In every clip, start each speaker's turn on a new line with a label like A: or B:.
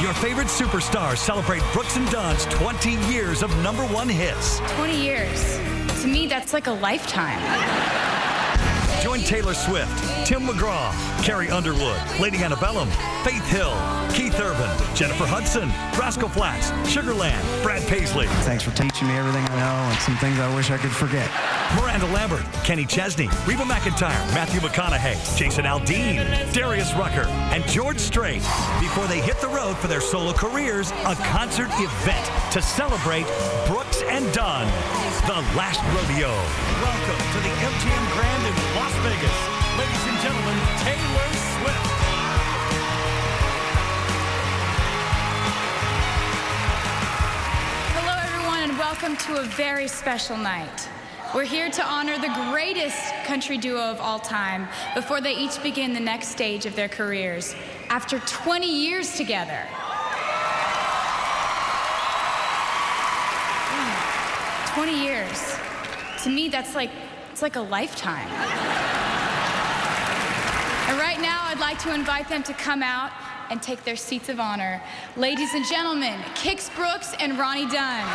A: Your favorite superstars celebrate Brooks and Dunn's 20 years of #1 hits.
B: 20 years. To me, that's like a lifetime.
A: Join Taylor Swift, Tim McGraw, Carrie Underwood, Lady Antebellum, Faith Hill, Keith Urban, Jennifer Hudson, Rascal Flatts, Sugarland, Brad Paisley.
C: Thanks for teaching me everything I know and some things I wish I could forget.
A: Miranda Lambert, Kenny Chesney, Reba McEntire, Matthew McConaughey, Jason Aldean, Darius Rucker, and George Strait. Before they hit the road for their solo careers, a concert event to celebrate Brooks and Dunn, the last rodeo. Welcome to the MGM Grand in Las Vegas. Ladies and gentlemen, Taylor Swift.
B: Hello, everyone, and welcome to a very special night. We're here to honor the greatest country duo of all time before they each begin the next stage of their careers after 20 years together. 20 years. To me, it's like a lifetime. And right now, I'd like to invite them to come out and take their seats of honor. Ladies and gentlemen, Kix Brooks and Ronnie Dunn.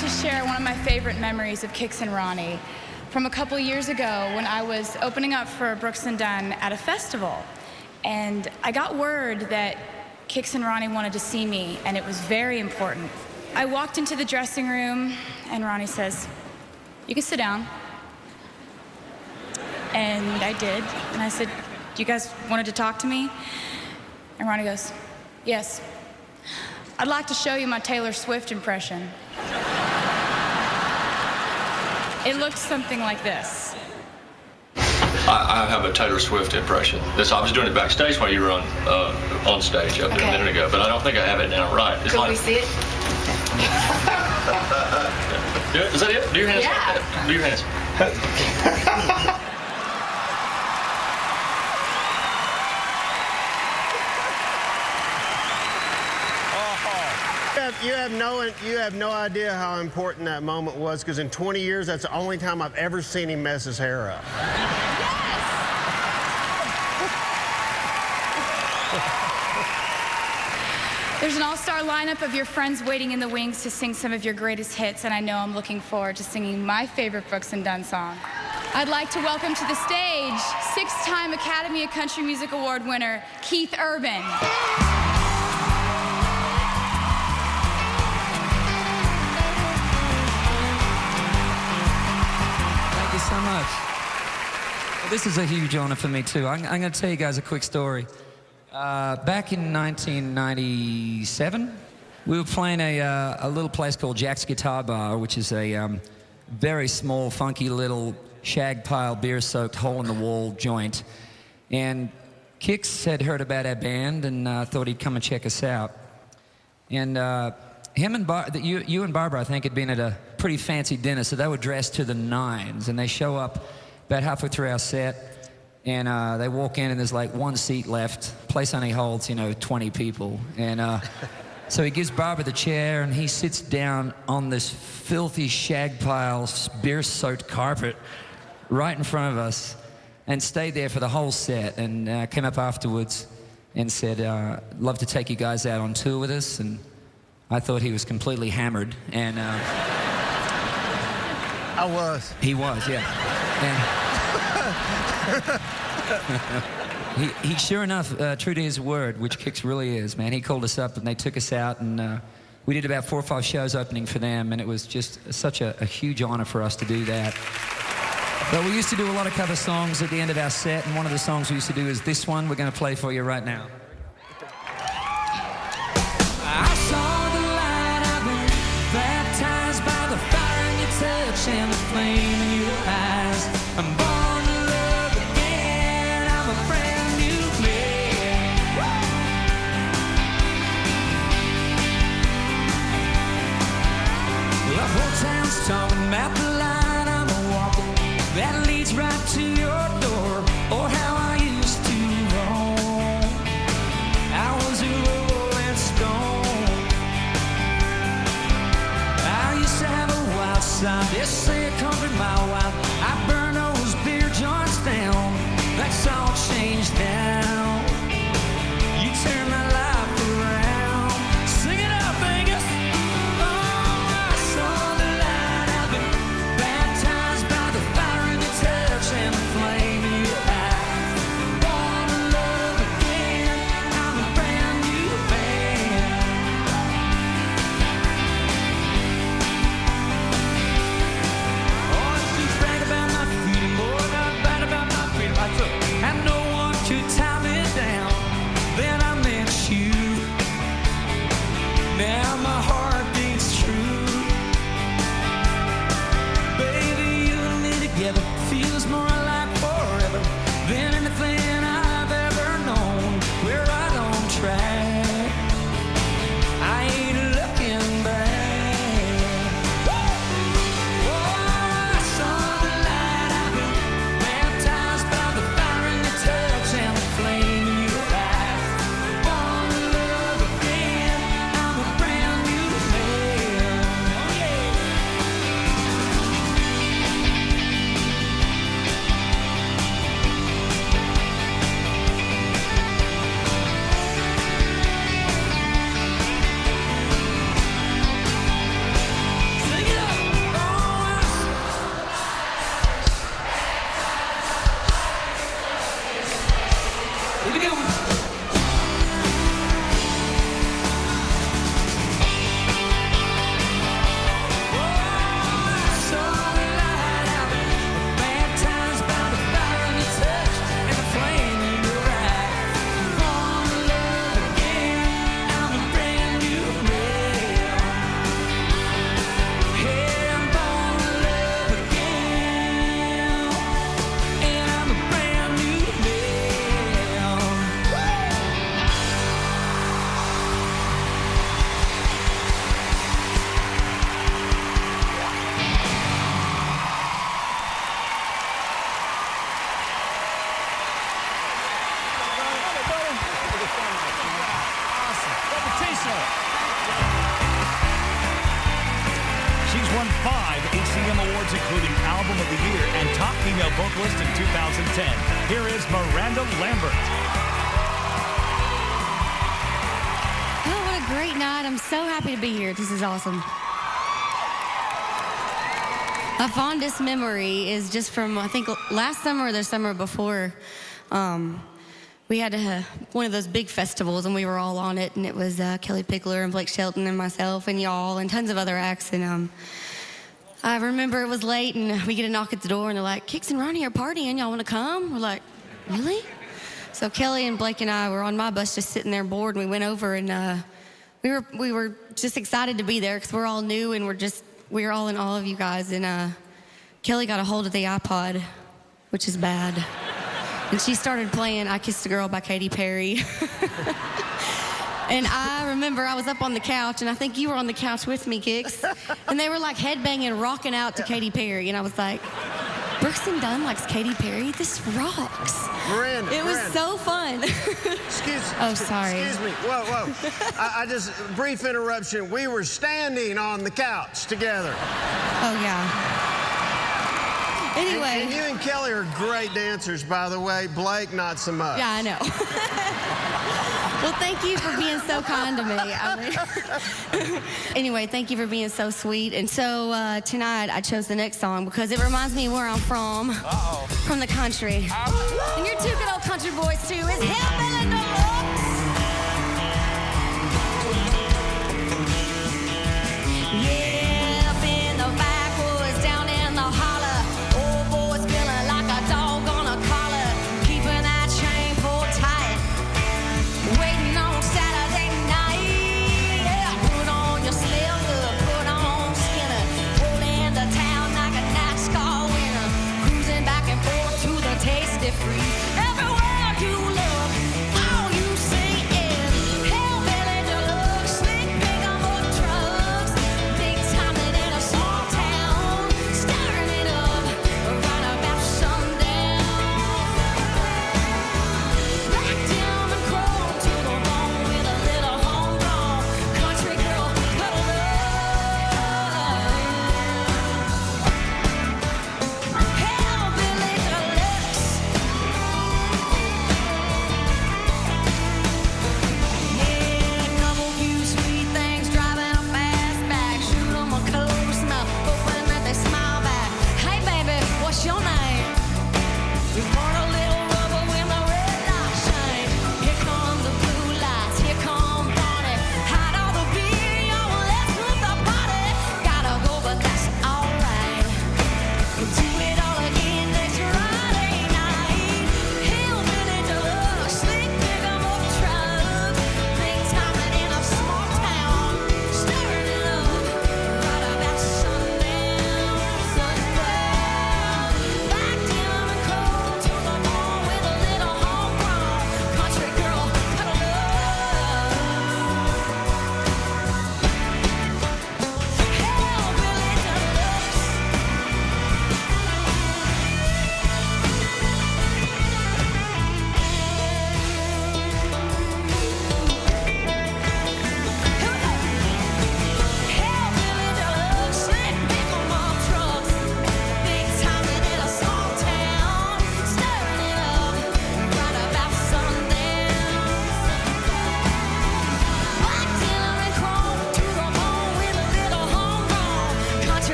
B: To share one of my favorite memories of Kix and Ronnie from a couple years ago when I was opening up for Brooks and Dunn at a festival. And I got word that Kix and Ronnie wanted to see me, and it was very important. I walked into the dressing room, and Ronnie says, "You can sit down." And I did. And I said, "You guys wanted to talk to me?" And Ronnie goes, "Yes. I'd like to show you my Taylor Swift impression." It looks something like this.
D: I have a Taylor Swift impression. I was doing it backstage while you were on stage up there a minute ago, but I don't think I have it down right.
E: Could we see it?
D: Is that it? Do your hands.
E: Yeah.
D: Do your hands.
F: You have no idea how important that moment was, because in 20 years, that's the only time I've ever seen him mess his hair up.
B: There's an all-star lineup of your friends waiting in the wings to sing some of your greatest hits, and I know I'm looking forward to singing my favorite Brooks and Dunn song. I'd like to welcome to the stage 6-time Academy of Country Music Award winner, Keith Urban.
G: Thank you so much. Well, this is a huge honor for me, too. I'm going to tell you guys a quick story. Back in 1997, we were playing a little place called Jack's Guitar Bar, which is a very small, funky little shag pile, beer-soaked, hole-in-the-wall joint. And Kix had heard about our band and thought he'd come and check us out. And him and you and Barbara, I think, had been at a pretty fancy dinner, so they were dressed to the nines. And they show up about halfway through our set, and they walk in, and there's like one seat left. Place only holds, 20 people. And so he gives Barbara the chair, and he sits down on this filthy shag pile, beer-soaked carpet right in front of us, and stayed there for the whole set, and came up afterwards and said, love to take you guys out on tour with us. And I thought he was completely hammered, and
F: I was.
G: He was, yeah. And he sure enough, true to his word, which Kix really is, man, he called us up and they took us out, and we did about 4 or 5 shows opening for them, and it was just such a huge honor for us to do that. But we used to do a lot of cover songs at the end of our set, and one of the songs we used to do is this one we're going to play for you right now. I saw the light, I've been baptized by the fire in your touch and the flame in your eyes. I'm born to love again, I'm a brand new man. talking about the line I'm walking that leads right to your door, or how I used to roam. I was a rolling stone. I used to have a wild side. They say it comes from my wild. I burn those beer joints down. That's all changed now. You turn my life around. Sing it out, Vegas. Oh, I saw the light. I've been baptized by the fire in your touch and the flame in your eyes. Born to love again. I'm a brand new man. Oh, it's too brag about my freedom, boy, not bad about my freedom. I took, and no one could tie me down. Then I met you. Now my heart beats true. Baby, you and me together feels more like forever than anything I've ever known. We're right on track. I ain't looking back. Oh, I saw the light. I've been baptized by the fire in your touch and the flame in your eyes. Born to love again. I'm a brand new man. Oh, yeah. Sing it up. Oh, here we go.
A: She's won 5 ACM awards, including Album of the Year and Top Female Vocalist in 2010. Here is Miranda Lambert.
E: Oh, what a great night. I'm so happy to be here. This is awesome. My fondest memory is just from, I think, last summer or the summer before. We had one of those big festivals, and we were all on it, and it was Kelly Pickler and Blake Shelton and myself and y'all and tons of other acts. And I remember it was late, and we get a knock at the door, and they're like, Kix and Ronnie are partying. Y'all want to come? We're like, really? So Kelly and Blake and I were on my bus just sitting there bored, and we went over, and we were just excited to be there because we're all new, and we were all in awe of you guys. And Kelly got a hold of the iPod, which is bad. And she started playing I Kissed a Girl by Katy Perry. And I remember I was up on the couch, and I think you were on the couch with me, Kix. And they were like headbanging, rocking out to Katy Perry. And I was like, Brooks and Dunn likes Katy Perry? This rocks.
F: Miranda,
E: It was so fun. Oh, sorry.
F: Excuse me. Whoa. I just, brief interruption. We were standing on the couch together.
E: Oh, yeah. Anyway.
F: And you and Kelly are great dancers, by the way. Blake, not so much.
E: Yeah, I know. Well, thank you for being so kind to me. Anyway, thank you for being so sweet. And so tonight I chose the next song because it reminds me where I'm from. From the country. And you're two good old country boys, too. It's Hillbilly Deluxe. Yeah, up in the backwoods, down in the holler. Old boy's feeling like a dog on a collar. Keeping that chain pulled tight. Waiting on Saturday night. Yeah, put on your slicker, put on Skinner. Roll into town like a NASCAR winner. Cruising back and forth to the Tasty Free. Everywhere you look,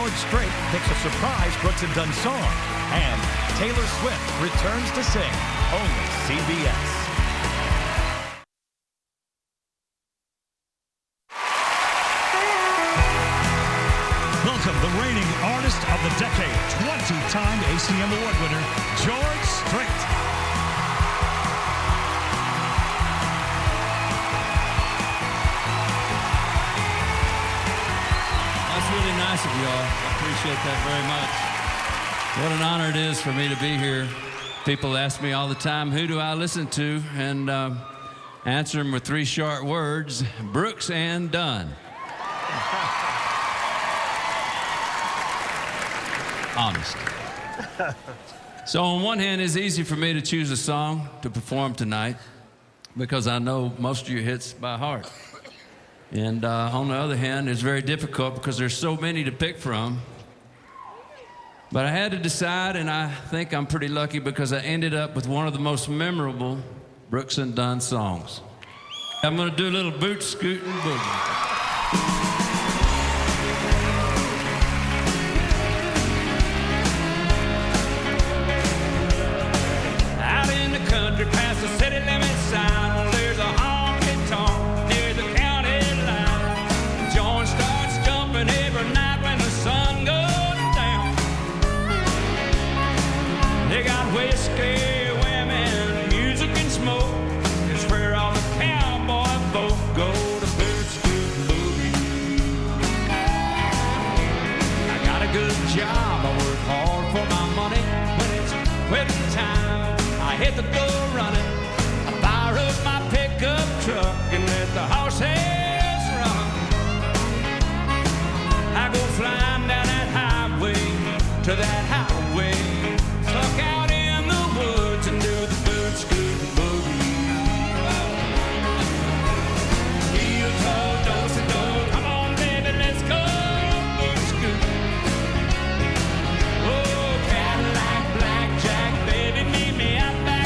A: George Strait picks a surprise Brooks and Dunn song. And Taylor Swift returns to sing. Only CBS. Welcome the reigning Artist of the Decade, 20-time ACM Award winner, George Strait.
H: That's really nice of y'all. I appreciate that very much. What an honor it is for me to be here. People ask me all the time, who do I listen to? And answer them with 3 short words, Brooks and Dunn. Honest. So on one hand, it's easy for me to choose a song to perform tonight because I know most of your hits by heart. And on the other hand, it's very difficult because there's so many to pick from. But I had to decide, and I think I'm pretty lucky because I ended up with one of the most memorable Brooks and Dunn songs. I'm gonna do a little boot scootin' boogie. Past the city limit sign, well, there's a honky-tonk near the county line. Joint starts jumping every night when the sun goes down. They got whiskey, women, music and smoke. It's where all the cowboy folk go to boot scoot boogie. I got a good job, I work hard for my money. When it's quitting time, I hit the door running. I fire up my pickup truck and let the horses run. I go flying down that highway to that highway, stuck out in the woods and do the boot scoot boogie. Heel toe, do-si-do, come on baby, let's go boot scoot. Oh, Cadillac, blackjack, baby, meet me out back.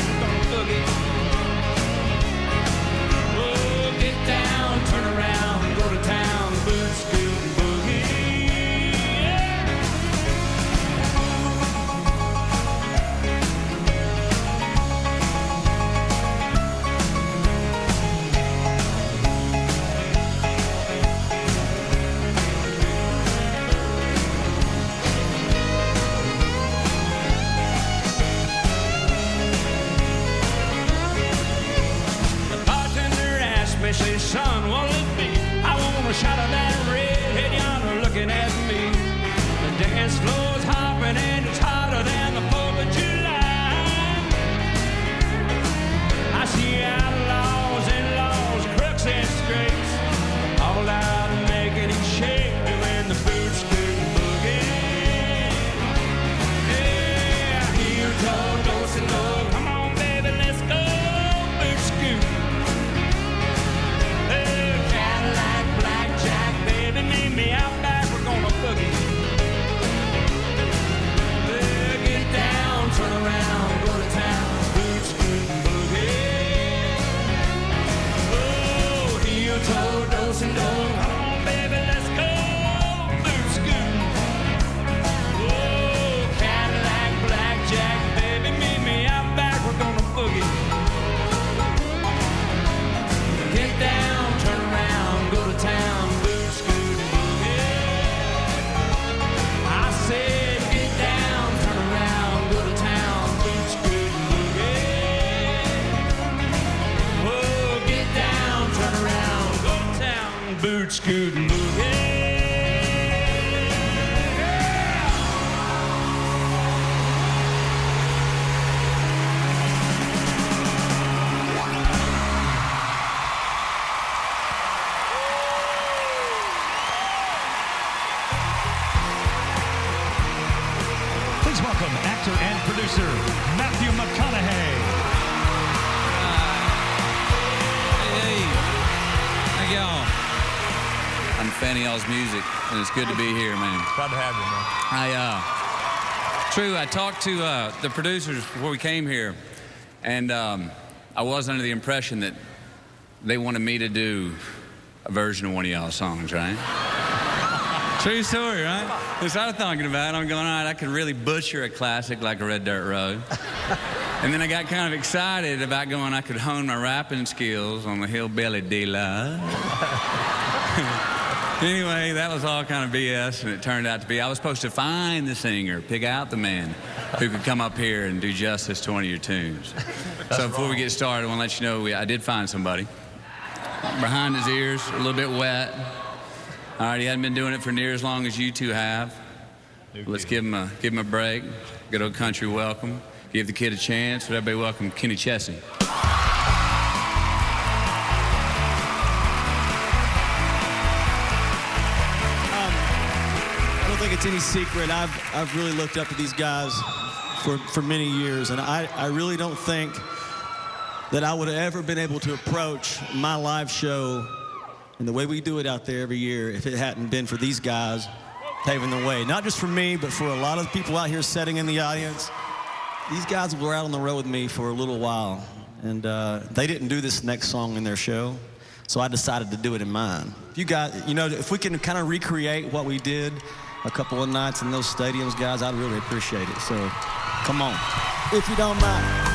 H: Oh, get down, turn around, go to town, boot scoot boogie. Yeah. Say, son, what'll it be? I want a shot of that redhead yonder looking at me. The dance floor's hopping and it's hotter than the 4th of July. I see outlaws, in-laws, crooks and straights, all out and making it shake, doing the boot scoot boogie. Yeah, heel toe, do-si-do, come on baby, let's go boot scoot. Meet me out back, we're gonna boogie. Get down, turn around, go to town, boot scoot boogie. Oh, heel toe, do-si-do, come on baby, let's go boot scoot. Oh, Cadillac, blackjack, baby, meet me out back, we're gonna boogie. Get down, turn around, go to town, boot scoot. Said, get down, turn around, go to town, boot scoot boogie. Oh, get down, turn around, go to town, boot scoot boogie.
A: Welcome, actor and producer, Matthew McConaughey.
I: Hey, thank y'all. I'm a fan of y'all's music, and it's good to be here, man.
J: Proud to have you, man.
I: True, I talked to the producers before we came here, and I was under the impression that they wanted me to do a version of one of y'all's songs, right? True story, right? That's what I was thinking about. I'm going, all right, I could really butcher a classic like a Red Dirt Road. And then I got kind of excited about going, I could hone my rapping skills on the Hillbilly D-Love. Anyway, that was all kind of BS, and it turned out to be, I was supposed to find the singer, pick out the man who could come up here and do justice to one of your tunes. So before we get started, I want to let you know I did find somebody. Behind his ears, a little bit wet. All right, he hadn't been doing it for near as long as you two have. Let's give him a break. Good old country welcome. Give the kid a chance. Would everybody welcome Kenny Chesney?
K: I don't think it's any secret. I've really looked up to these guys for many years, and I really don't think that I would have ever been able to approach my live show and the way we do it out there every year if it hadn't been for these guys paving the way. Not just for me, but for a lot of people out here sitting in the audience. These guys were out on the road with me for a little while, and they didn't do this next song in their show, so I decided to do it in mine. You guys, if we can kind of recreate what we did a couple of nights in those stadiums, guys, I'd really appreciate it. So, come on, if you don't mind.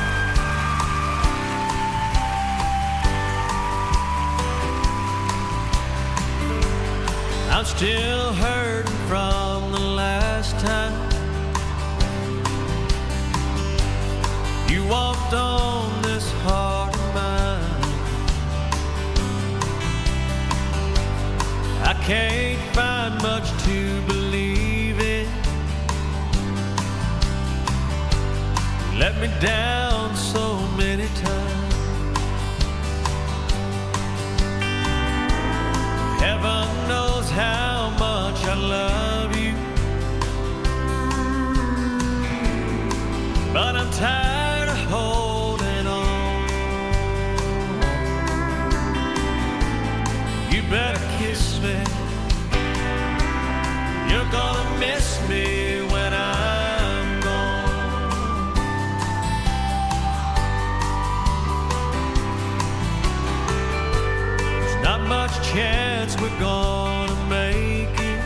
L: I'm still hurting from the last time you walked on this heart of mine. I can't find much to believe in. Let me down so many times. Heaven knows how much I love you, but I'm tired of holding on. You better kiss me. You're gonna miss me when I'm gone. There's not much chance we're gonna make it.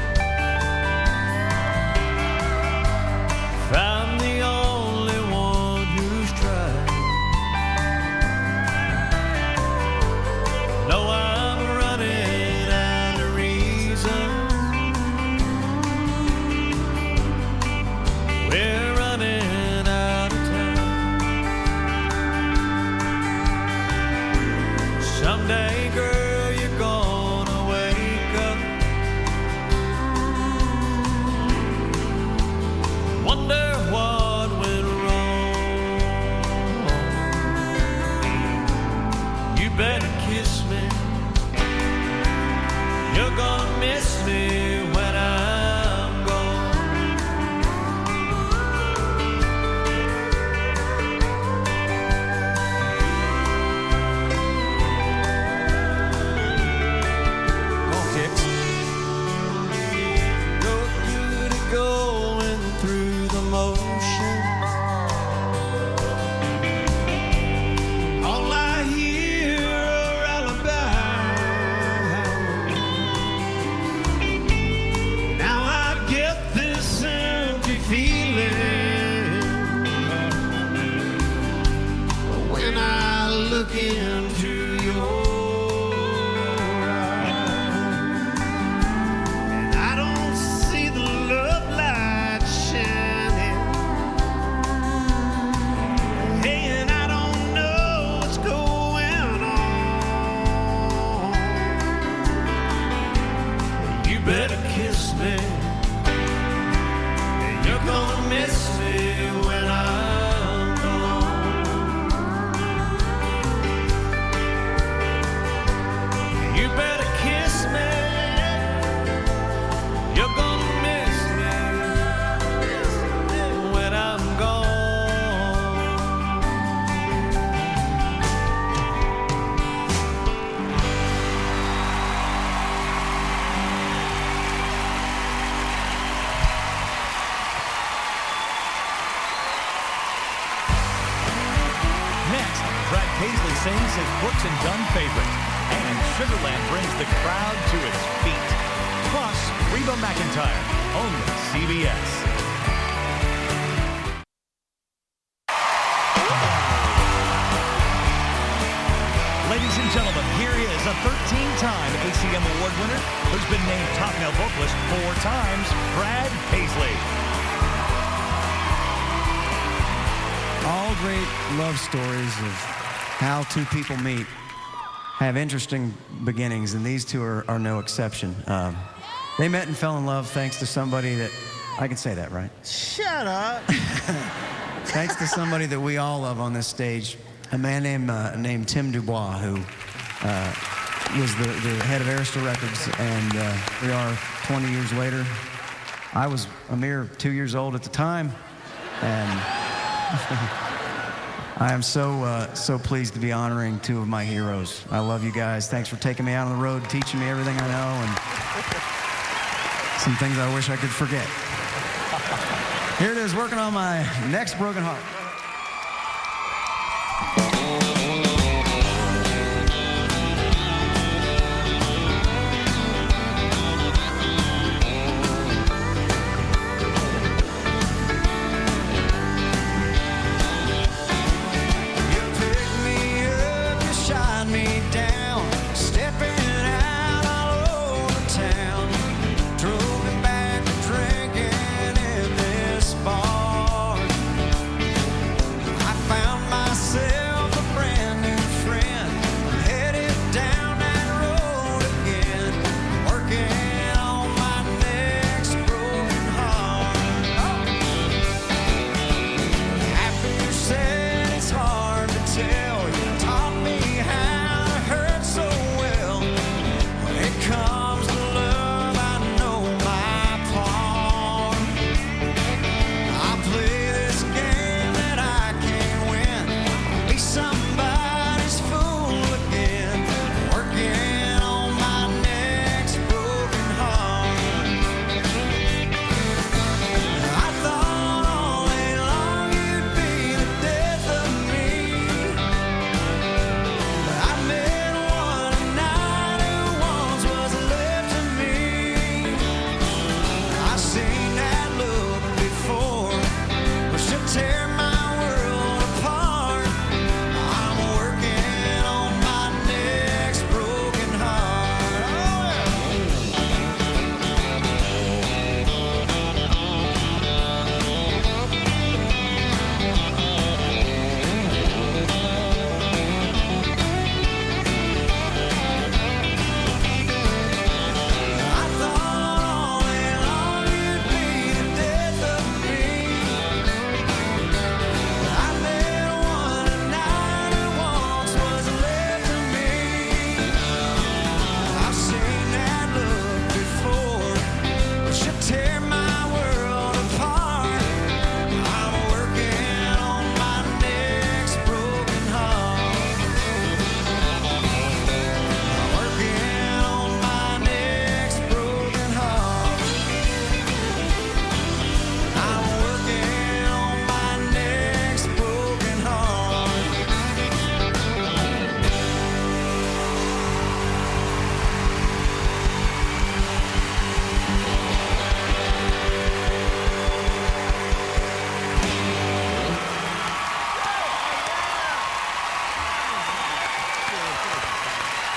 L: If I'm the only one who's tried. No, I'm running out of reasons. We're running out of time. Someday, girl, you're gonna wake up, wonder what went wrong. You better kiss me. You're gonna miss me when I'm gone.
K: Come on, Kicks.
L: You're good at going through the motion. All I hear are alibis. Now I get this empty feeling when I look into your eyes. And I don't see the love light shining. Hey, and I don't know what's going on. You better kiss me. And you're gonna miss me when I'm gone. You better kiss me. You're gonna miss me when I'm gone.
A: Next, Brad Paisley sings his Brooks and Dunn favorite, and Sugarland brings the crowd to its feet. Plus, Reba McEntire, only CBS. Ladies and gentlemen, here is a 13-time ACM Award winner who's been named Top Male Vocalist 4 times, Brad Paisley.
C: All great love stories of how two people meet have interesting beginnings, and these two are no exception. They met and fell in love thanks to somebody that, I can say that, right?
F: Shut up.
C: Thanks to somebody that we all love on this stage, a man named Tim Dubois, who was the head of Arista Records, and we are 20 years later. I was a mere 2 years old at the time, and I am so pleased to be honoring two of my heroes. I love you guys. Thanks for taking me out on the road, teaching me everything I know, and some things I wish I could forget. Here it is, working on my next broken heart.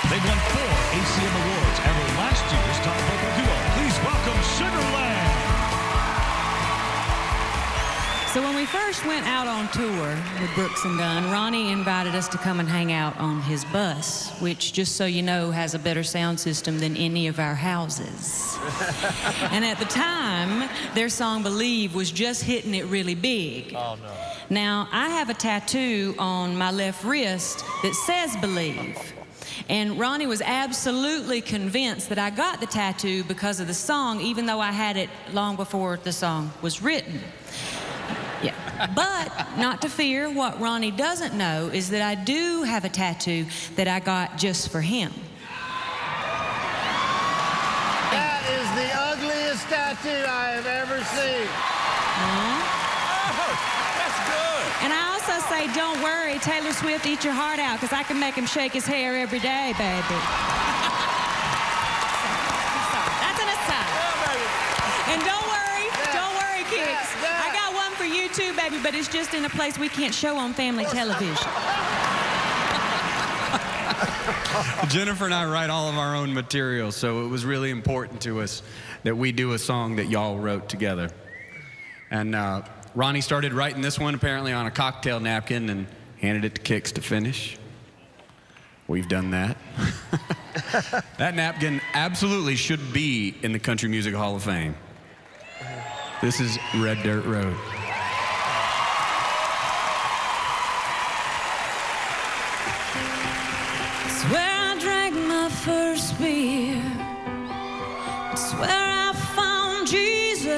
A: They won 4 ACM Awards and were last year's top vocal duo. Please welcome Sugarland.
M: So when we first went out on tour with Brooks and Dunn, Ronnie invited us to come and hang out on his bus, which, just so you know, has a better sound system than any of our houses. And at the time, their song Believe was just hitting it really big.
J: Oh, no.
M: Now, I have a tattoo on my left wrist that says Believe. And Ronnie was absolutely convinced that I got the tattoo because of the song, even though I had it long before the song was written. Yeah. But not to fear, what Ronnie doesn't know is that I do have a tattoo that I got just for him.
F: That is the ugliest tattoo I have ever seen.
J: That's good.
M: And I also say, don't worry, Taylor Swift, eat your heart out, because I can make him shake his hair every day, baby. That's an aside. you too, baby, but it's just in a place we can't show on family television.
N: Jennifer and I write all of our own material, so it was really important to us that we do a song that y'all wrote together. And Ronnie started writing this one apparently on a cocktail napkin and handed it to Kix to finish. We've done that. That napkin absolutely should be in the Country Music Hall of Fame. This is Red Dirt Road.
L: It's where I drank my first beer. It's where I found Jesus.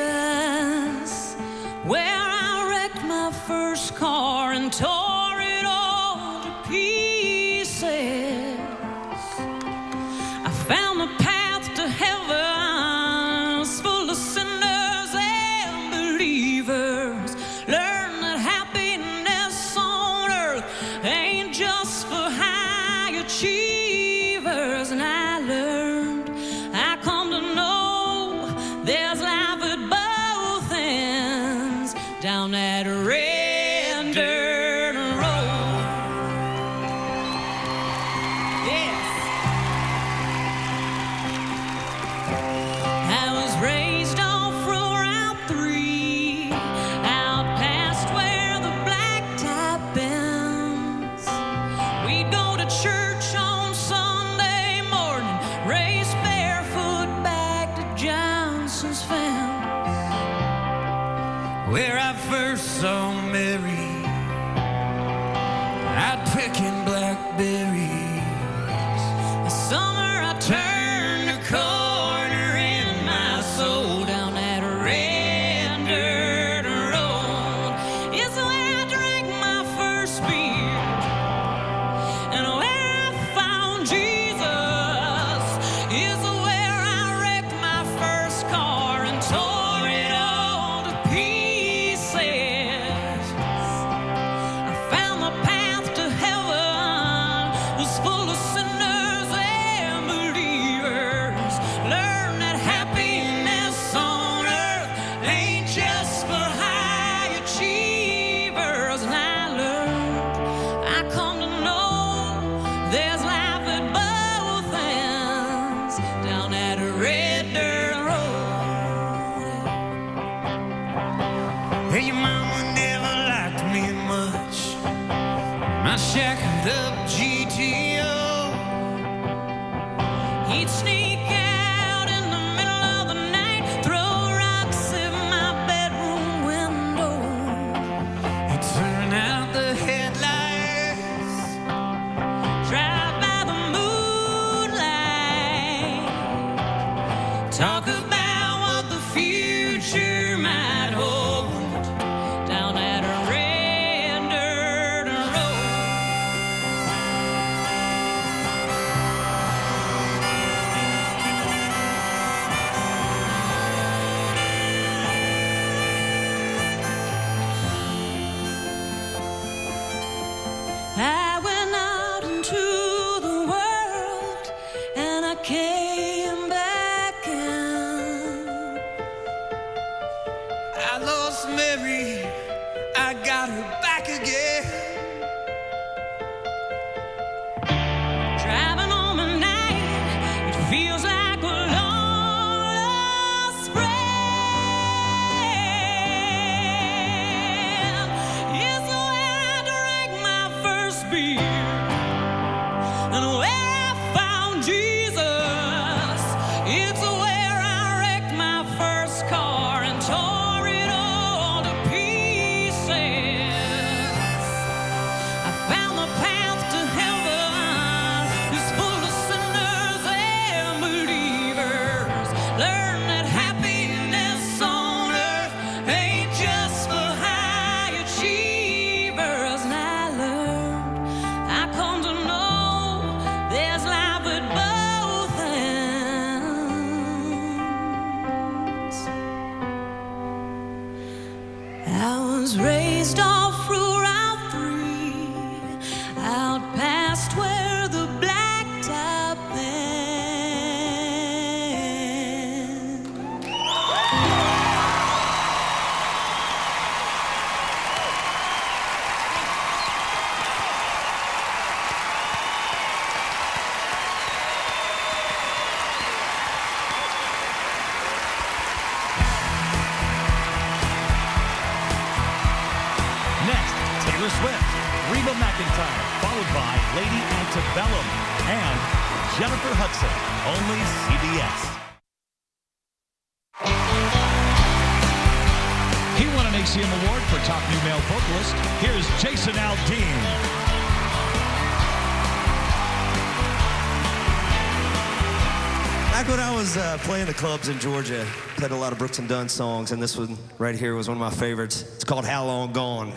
L: Where I wrecked my first car and tore it all to pieces. I found the path to heaven, it's full of sinners and believers. Learn that happiness on earth ain't just for high achievers. And I learned, I come to know, there's life at both ends down that red dirt road. Yes. I was raised off Route 3, out past where the blacktop ends. We'd go to church on Sunday morning, race barefoot back to Johnson's fence, where I first saw Mary out picking blackberries. The summer I turned the corner in my soul down that red dirt road. It's where I drank my first beer and where I found Jesus. It's where I wrecked my first car and tore it all to pieces. I found the path to heaven was full of sinners and believers. Learn that happiness on earth ain't just for high achievers. And I learned, I come to know, there's life at both ends down that red dirt road. Hey, your mama never liked me much. My shackled up GTO. He'd sneak out in the middle of the night, throw rocks at my bedroom window. He'd turn out the headlights, drive by the moonlight, talk about what the future might hold down that red dirt road. I went out into the world and I came back in. I lost Mary, I got her back again. Driving home at night, it feels like a long lost friend. It's where I drank my first beer and where I found Jesus. It's where I wrecked my first car and tore it all to pieces. I found the path to heaven is full of sinners and believers. Learn that happiness on earth ain't just for high achievers. And I learned, I come to know, there's life at both ends. I was raised off Route 3, out past where the blacktop ends.
A: Taylor Swift, Reba McEntire, followed by Lady Antebellum and Jennifer Hudson, only CBS. He won an ACM Award for Top New Male Vocalist. Here's Jason Aldean.
O: Back when I was playing the clubs in Georgia, played a lot of Brooks and Dunn songs, and this one right here was one of my favorites. It's called How Long Gone.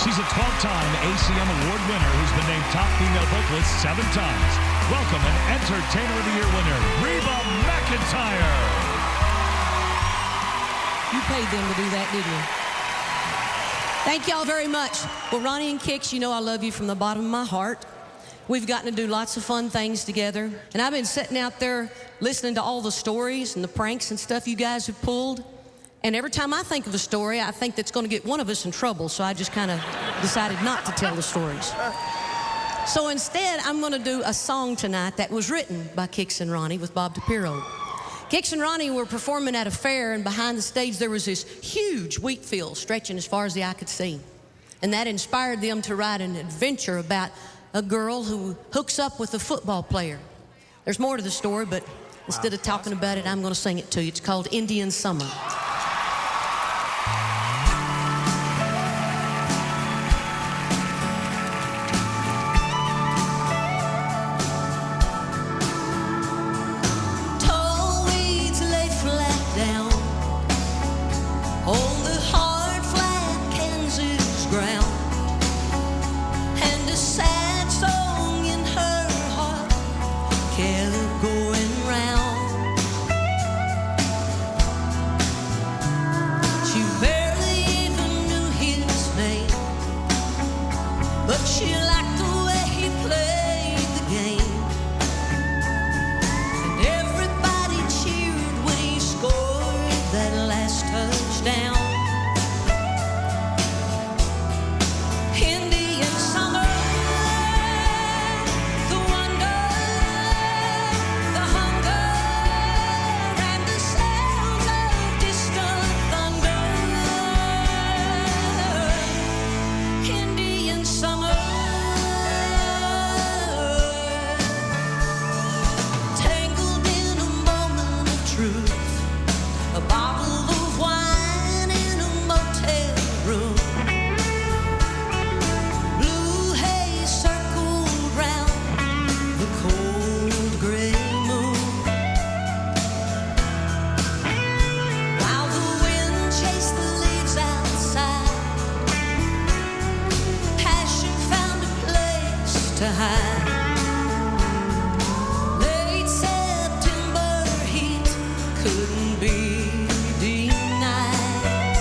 A: She's a 12-time ACM Award winner who's been named Top Female Vocalist 7 times. Welcome and Entertainer of the Year winner, Reba McEntire.
P: You paid them to do that, didn't you? Thank y'all very much. Well, Ronnie and Kix, you know I love you from the bottom of my heart. We've gotten to do lots of fun things together. And I've been sitting out there listening to all the stories and the pranks and stuff you guys have pulled. And every time I think of a story, I think that's going to get one of us in trouble. So I just kind of decided not to tell the stories. So instead, I'm going to do a song tonight that was written by Kix and Ronnie with Bob DePiro. Kix and Ronnie were performing at a fair, and behind the stage there was this huge wheat field stretching as far as the eye could see. And that inspired them to write an adventure about a girl who hooks up with a football player. There's more to the story, but instead of talking about it, I'm going to sing it to you. It's called Indian Summer.
L: couldn't be denied.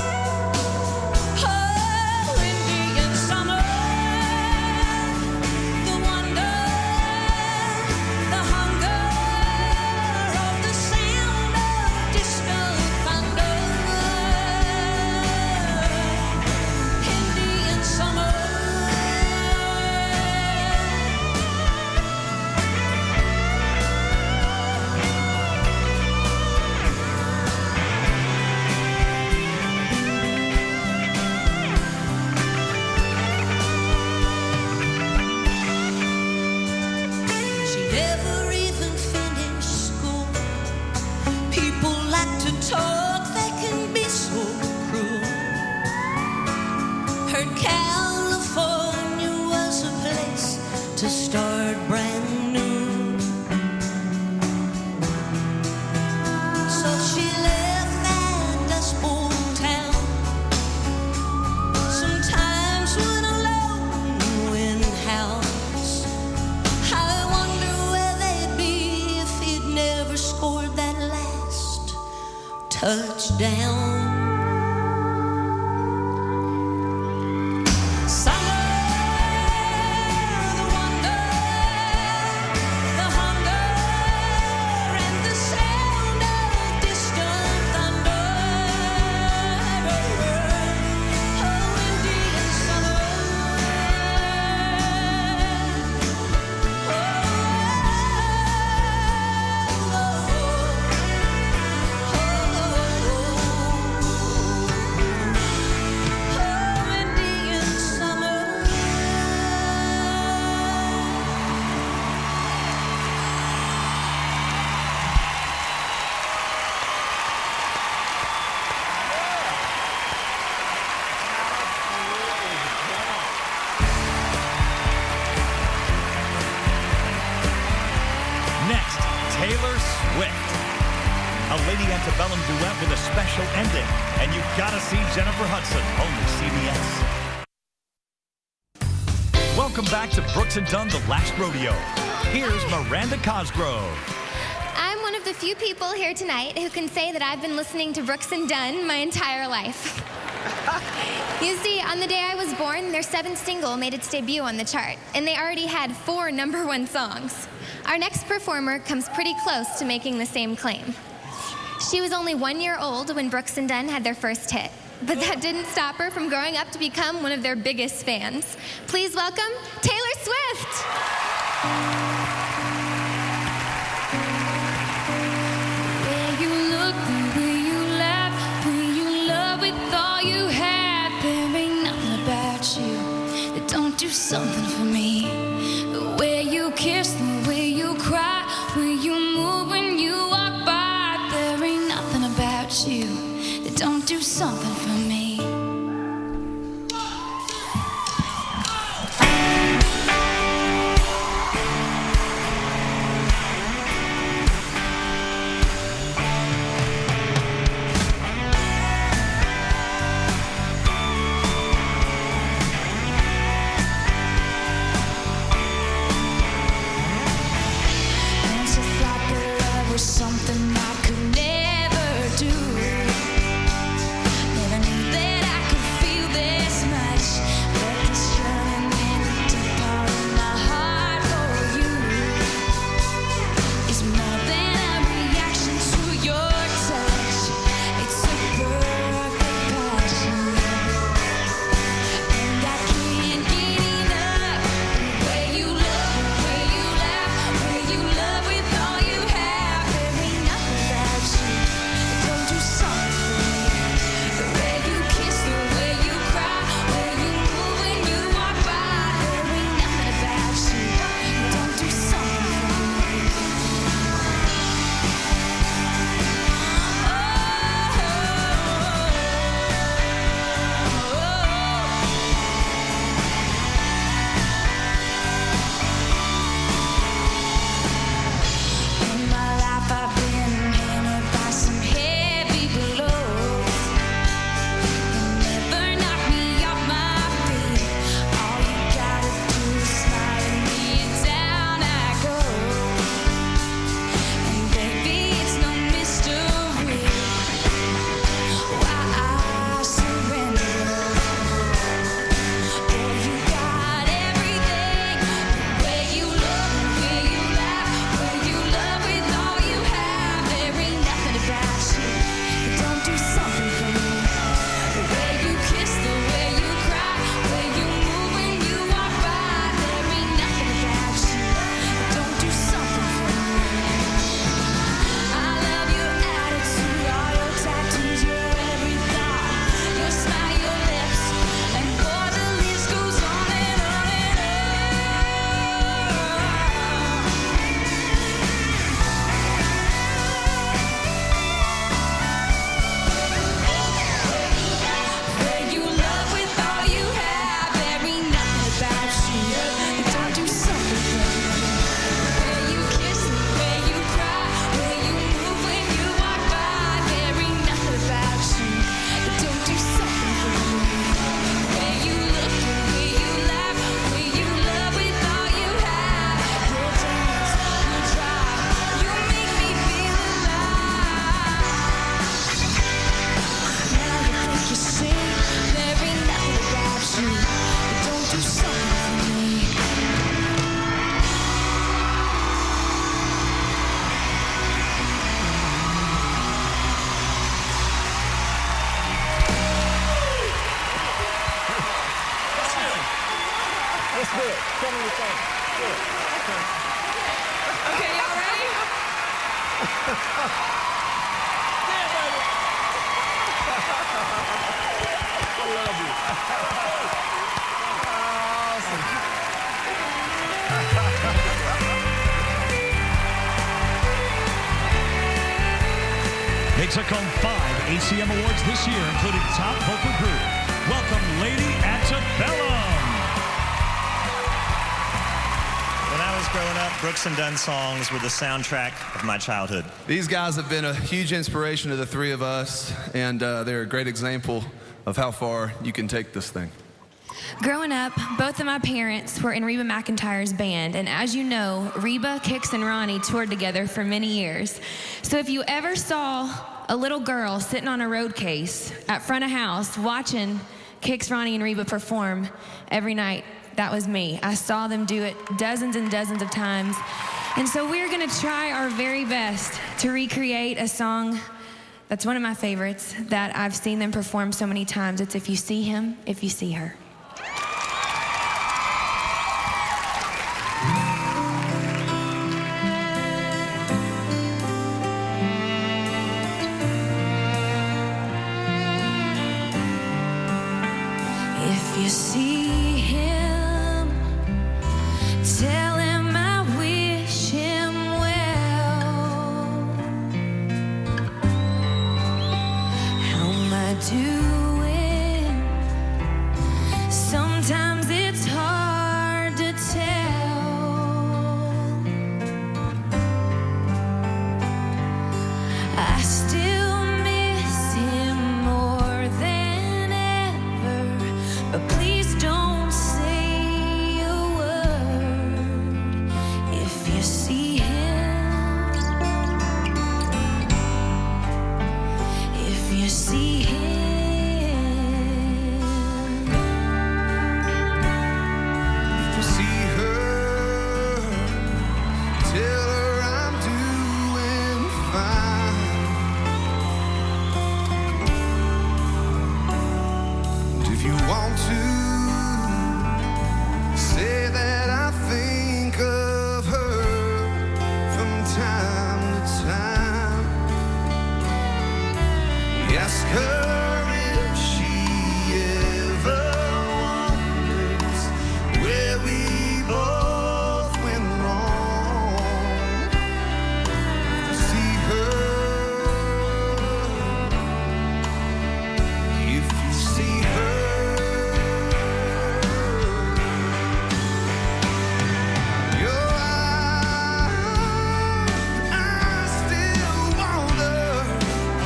L: Oh, Indian summer, the wonder, the hunger of the sound of distant thunder. Indian summer. She never even finished school. People like to talk, they can be so cruel. Her California was a place to start brand new. So she left that Dust Bowl town. Sometimes when alone in house, I wonder where they'd be if he'd never scored that last touchdown. Summer, the wonder, the hunger, and the sound of distant thunder. Oh, Indian summer.
A: Next, Taylor Swift. A Lady Antebellum duet with a special ending. And you gotta see Jennifer Hudson, only CBS. Welcome back to Brooks and Dunn, The Last Rodeo. Here's Miranda Cosgrove.
Q: I'm one of the few people here tonight who can say that I've been listening to Brooks and Dunn my entire life. You see, on the day I was born, their 7th single made its debut on the chart, and they already had 4 #1 songs. Our next performer comes pretty close to making the same claim. She was only 1 year old when Brooks and Dunn had their first hit, but that didn't stop her from growing up to become one of their biggest fans. Please welcome Taylor Swift.
L: Where you look, the way you laugh, when you love with all you have, there ain't nothing about you that don't do something for me. The way you kiss, the way you cry, when you move, when you walk by, there ain't nothing about you that don't do something for me. Once I thought that love was something I could never do. Never knew
A: They took home 5 ACM awards this year, including Top Vocal Group. Welcome, Lady Antebellum.
R: When I was growing up, Brooks and Dunn songs were the soundtrack of my childhood.
S: These guys have been a huge inspiration to the three of us, and they're a great example of how far you can take this thing.
T: Growing up, both of my parents were in Reba McEntire's band, and as you know, Reba, Kix, and Ronnie toured together for many years. So if you ever saw a little girl sitting on a road case at front of house watching Kix, Ronnie, and Reba perform every night, that was me. I saw them do it dozens and dozens of times. And so we're gonna try our very best to recreate a song that's one of my favorites that I've seen them perform so many times. It's If You See Him, If You See Her.
L: If you see him, tell him I wish him well. How am I doing? Sometimes it's hard to tell. I still miss him more than ever. But please don't say a word if you see him. If you see him.
S: If you see her, tell her I'm doing fine. And if you want to, say that I think of her from time to time. Ask her if she ever wonders where we both went wrong. See her, if you see her. Your eyes still wonder,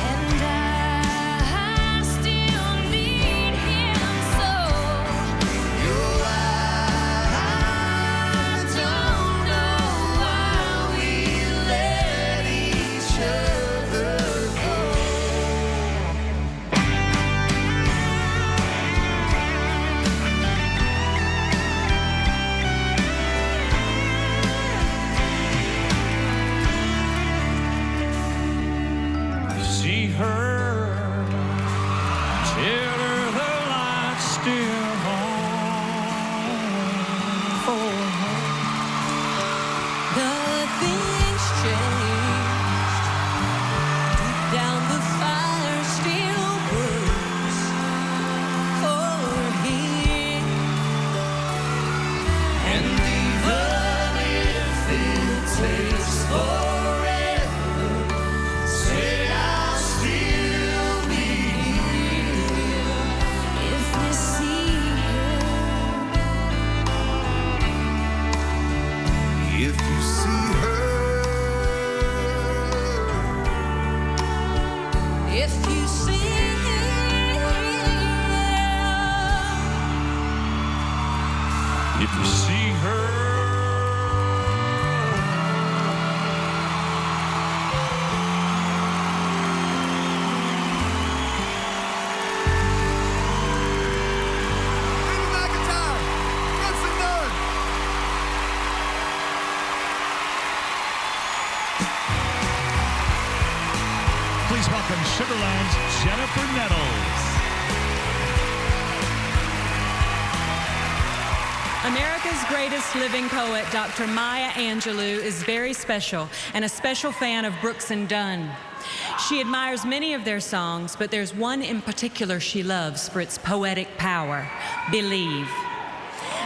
L: And I still need him so.
S: your eyes
L: Don't know why we let each other go.
U: See her, tell her the light's still on for her.
L: Nothing's changed. Deep down the fire still burns for him. And even if it takes forever, say I'll still be here. If you see him.
S: If you see her,
L: If you see him.
U: If you see her,
S: McIntyre, Brooks and Dunn.
A: Please welcome Sugarland's Jennifer Nettles.
M: America's greatest living poet, Dr. Maya Angelou, is very special and a special fan of Brooks and Dunn. She admires many of their songs, but there's one in particular she loves for its poetic power, Believe.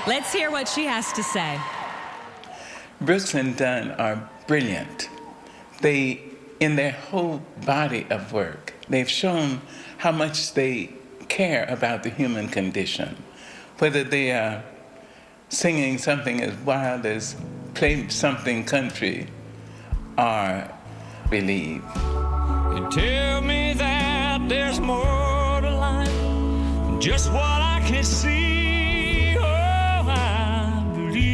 M: Let's hear what she has to say.
V: Brooks and Dunn are brilliant. They
D: in their whole body of work. They've shown how much they care about the human condition, whether they are singing something as wild as Play Something Country or Believe.
U: You tell me that there's more to life than just what I can see. Oh, I believe.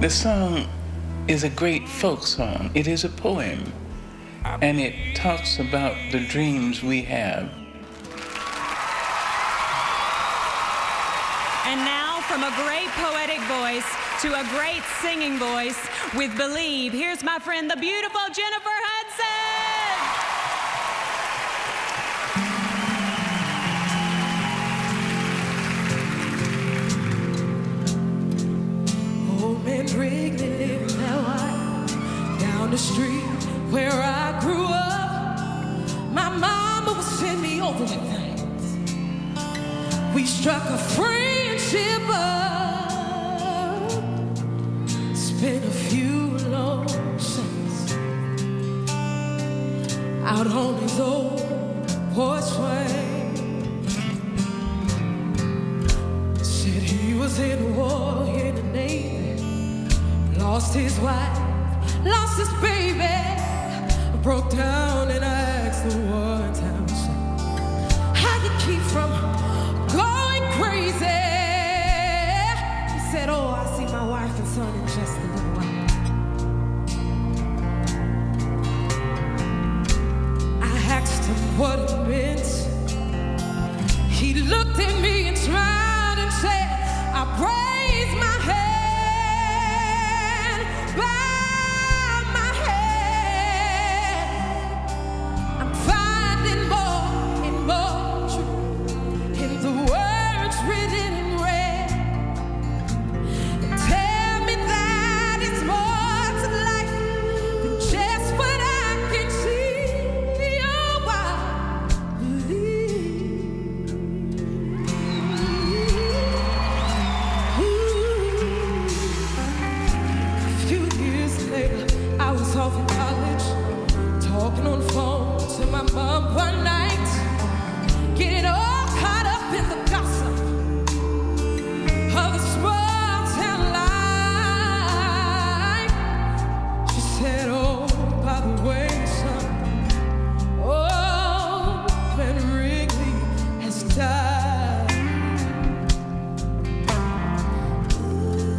D: The song is a great folk song. It is a poem, and it talks about the dreams we have.
M: And now, from a great poetic voice to a great singing voice with Believe, here's my friend, the beautiful Jennifer Hudson.
L: Old man Wrigley lived that way down the street where I grew up. My mama would send me over with things. We struck a friendship up, spent a few long summers out on his old porch swing. Said he was in the war, in the Navy, lost his wife, lost his baby. I broke down and I asked the one time, how you keep from going crazy? He said, oh, I see my wife and son in just a little while. I asked him what it meant. He looked at me and smiled and said, I raised my hand, bow my head. I'm finding more and more truth in the words written in red. Tell me that it's more to life than just what I can see. Oh, I believe. A few years later, I was off in college, talking on the phone to my mom one night, getting all caught up in the gossip of the small town life. She said, oh, by the way, son, oh, Ben Wrigley has died.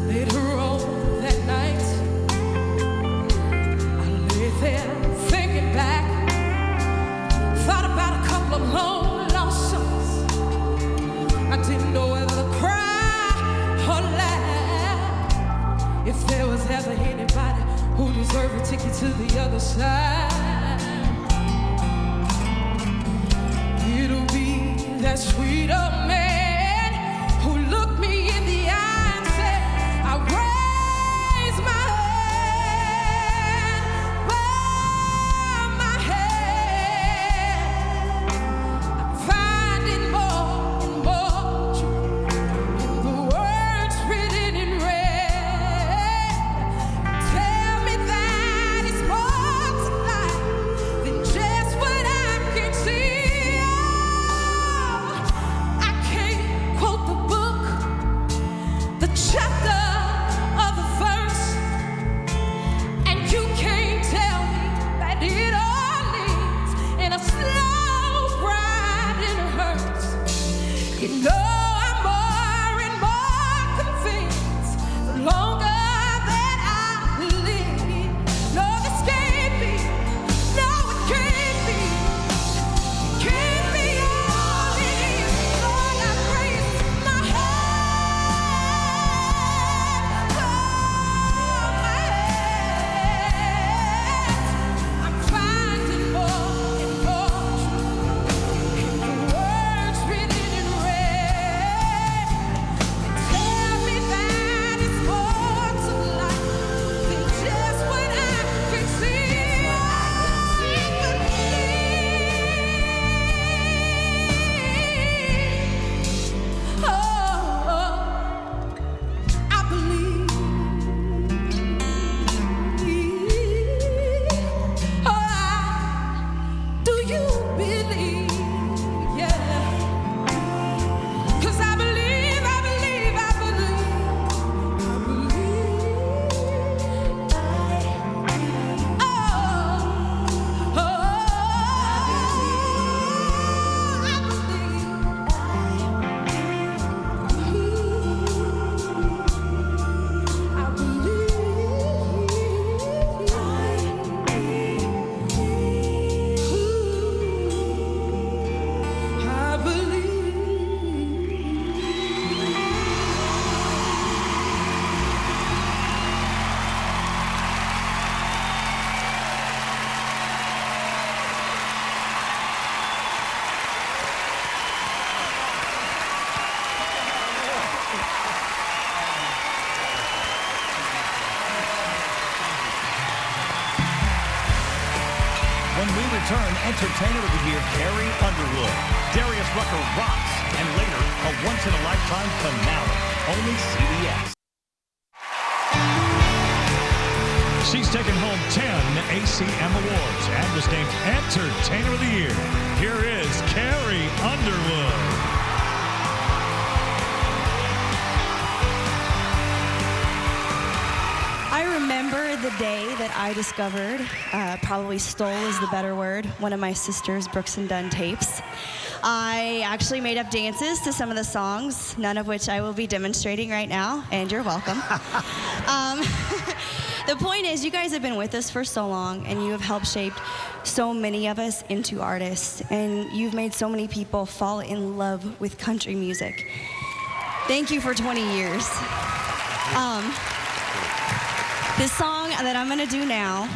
L: Later on that night, I lay there thinking back, thought about a couple of long lost souls. I didn't know whether to cry or laugh. If there was ever anybody who deserved a ticket to the other side, it'll be that sweet old man who looked me in the eye and said, I raise my hand, bow my head. I'm finding more and more truth in the words written in red. Tell me that it's more to life than just what I can see. Oh, I
A: When we return, Entertainer of the Year, Carrie Underwood. Darius Rucker rocks, and later, a once-in-a-lifetime finale. Only CBS.
B: She's taken home 10 ACM Awards and was named Entertainer of the Year. Here is Carrie Underwood.
V: I remember the day that I discovered, probably stole is the better word, one of my sister's Brooks and Dunn tapes. I actually made up dances to some of the songs, none of which I will be demonstrating right now, and you're welcome. The point is, you guys have been with us for so long, and you have helped shape so many of us into artists, and you've made so many people fall in love with country music. Thank you for 20 years. This song that I'm gonna do now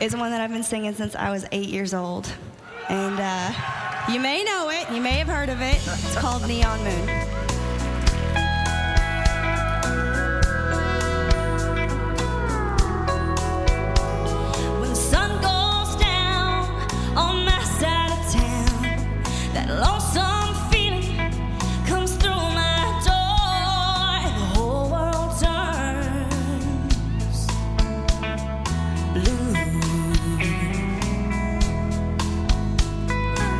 V: is one that I've been singing since I was 8 years old. And you may know it, you may have heard of it. It's called Neon Moon.
L: When the sun goes down on my side of town, that lonesome feeling comes through my door, and the whole world turns blue.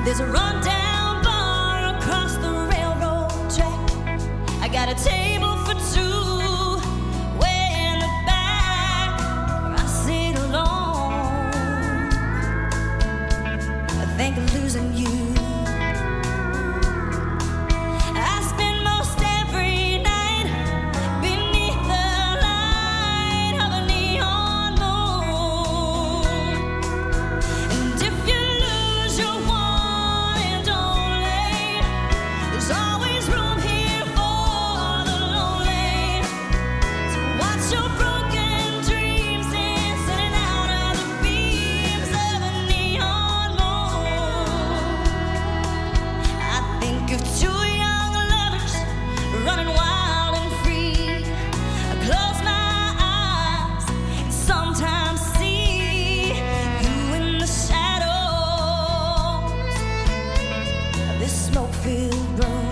L: There's a rundown bar across the railroad track. I got a table for two way in the back where I sit alone. I think of losing you. I spend most every night beneath the light of a neon moon. And if you lose your one and only, there's always room here for the lonely. So watch your broken dreams dancing out of the beams of a neon moon. I think of two young lovers running wild and free. I close my eyes and sometimes see you in the shadows of this smoke-filled room.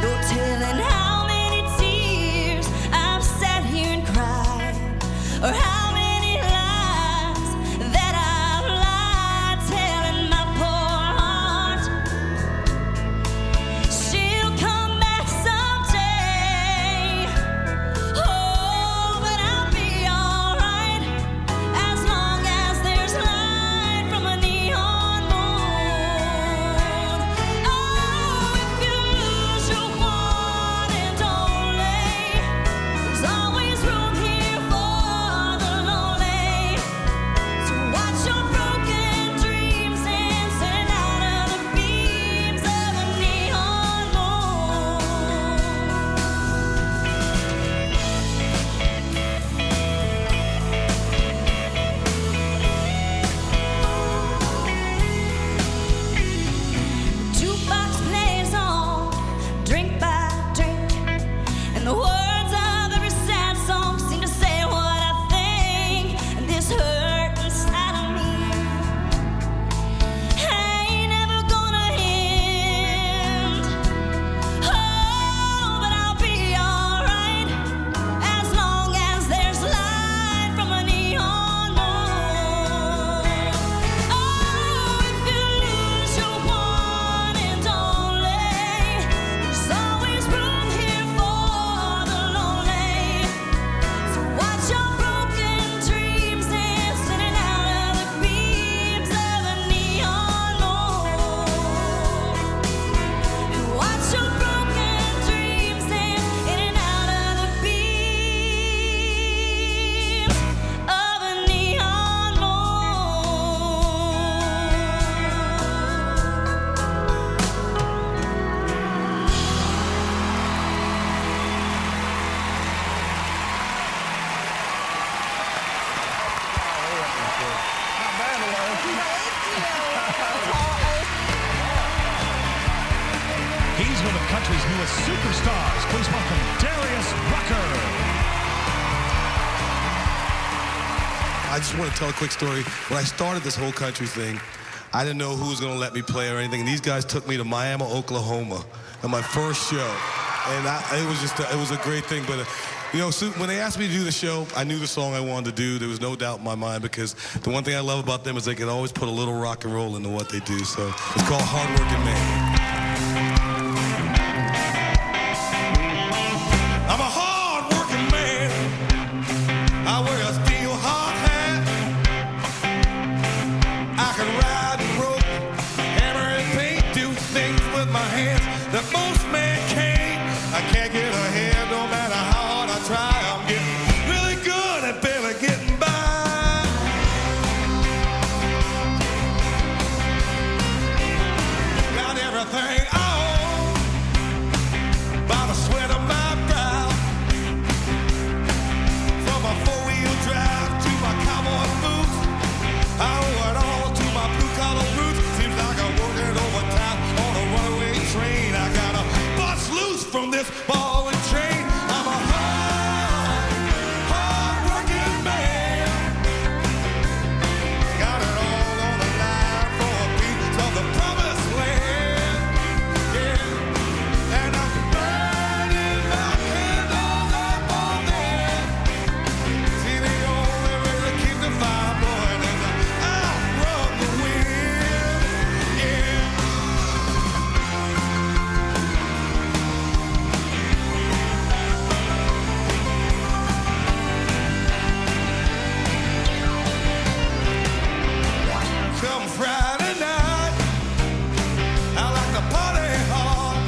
L: No telling how many tears I've sat here and cried, or how many lies that I've lied, telling my poor heart she'll come back someday. Oh, but I'll be alright as long as there's light from a neon moon. Oh, if you lose your one and only, there's always room here for the lonely. So watch your broken dreams dancing out of the beams of a neon moon. Jukebox plays on, drink by drink, and the words of every sad song seem to say what I think, and this hurt inside of me ain't never gonna end. Oh, but I'll be alright as long as there's light from a neon moon. Oh, if you lose your one and only, there's always room here for the lonely. So watch your broken dreams dancing out of the beams of a neon moon. And watch your broken dreams dancing out of the beams of a neon
B: He's one of country's newest superstars. Please welcome Darius Rucker.
W: I
E: I just want to tell a quick story. When I started this whole country thing, I didn't know who was going to let me play or anything. And these guys took me to Miami, Oklahoma, on my first show. And it was a great thing. But, you know, so when they asked me to do the show, I knew the song I wanted to do. There was no doubt in my mind, because the one thing I love about them is they can always put a little rock and roll into what they do. So it's called Hard Working Man. I'm a hard-working man. I wear a steel hard hat. I can ride and rope, hammer and paint, do things with my hands that most men can't. I can't get ahead no matter how hard I try. I'm getting really good at barely getting by. Got everything I own by the sweat of my brow. From my four-wheel drive to my cowboy boots, I owe it all to my blue-collar roots. Seems like I'm working overtime on a runaway train. I gotta bust loose from this ball and chain. I'm a hard-working man. Got it all on the line for a piece of the promised land. Yeah, and I'm burning my candles up on there. See, the only way to keep the fire burning is to outrun the wind. Yeah. Come Friday night, I like to party hard.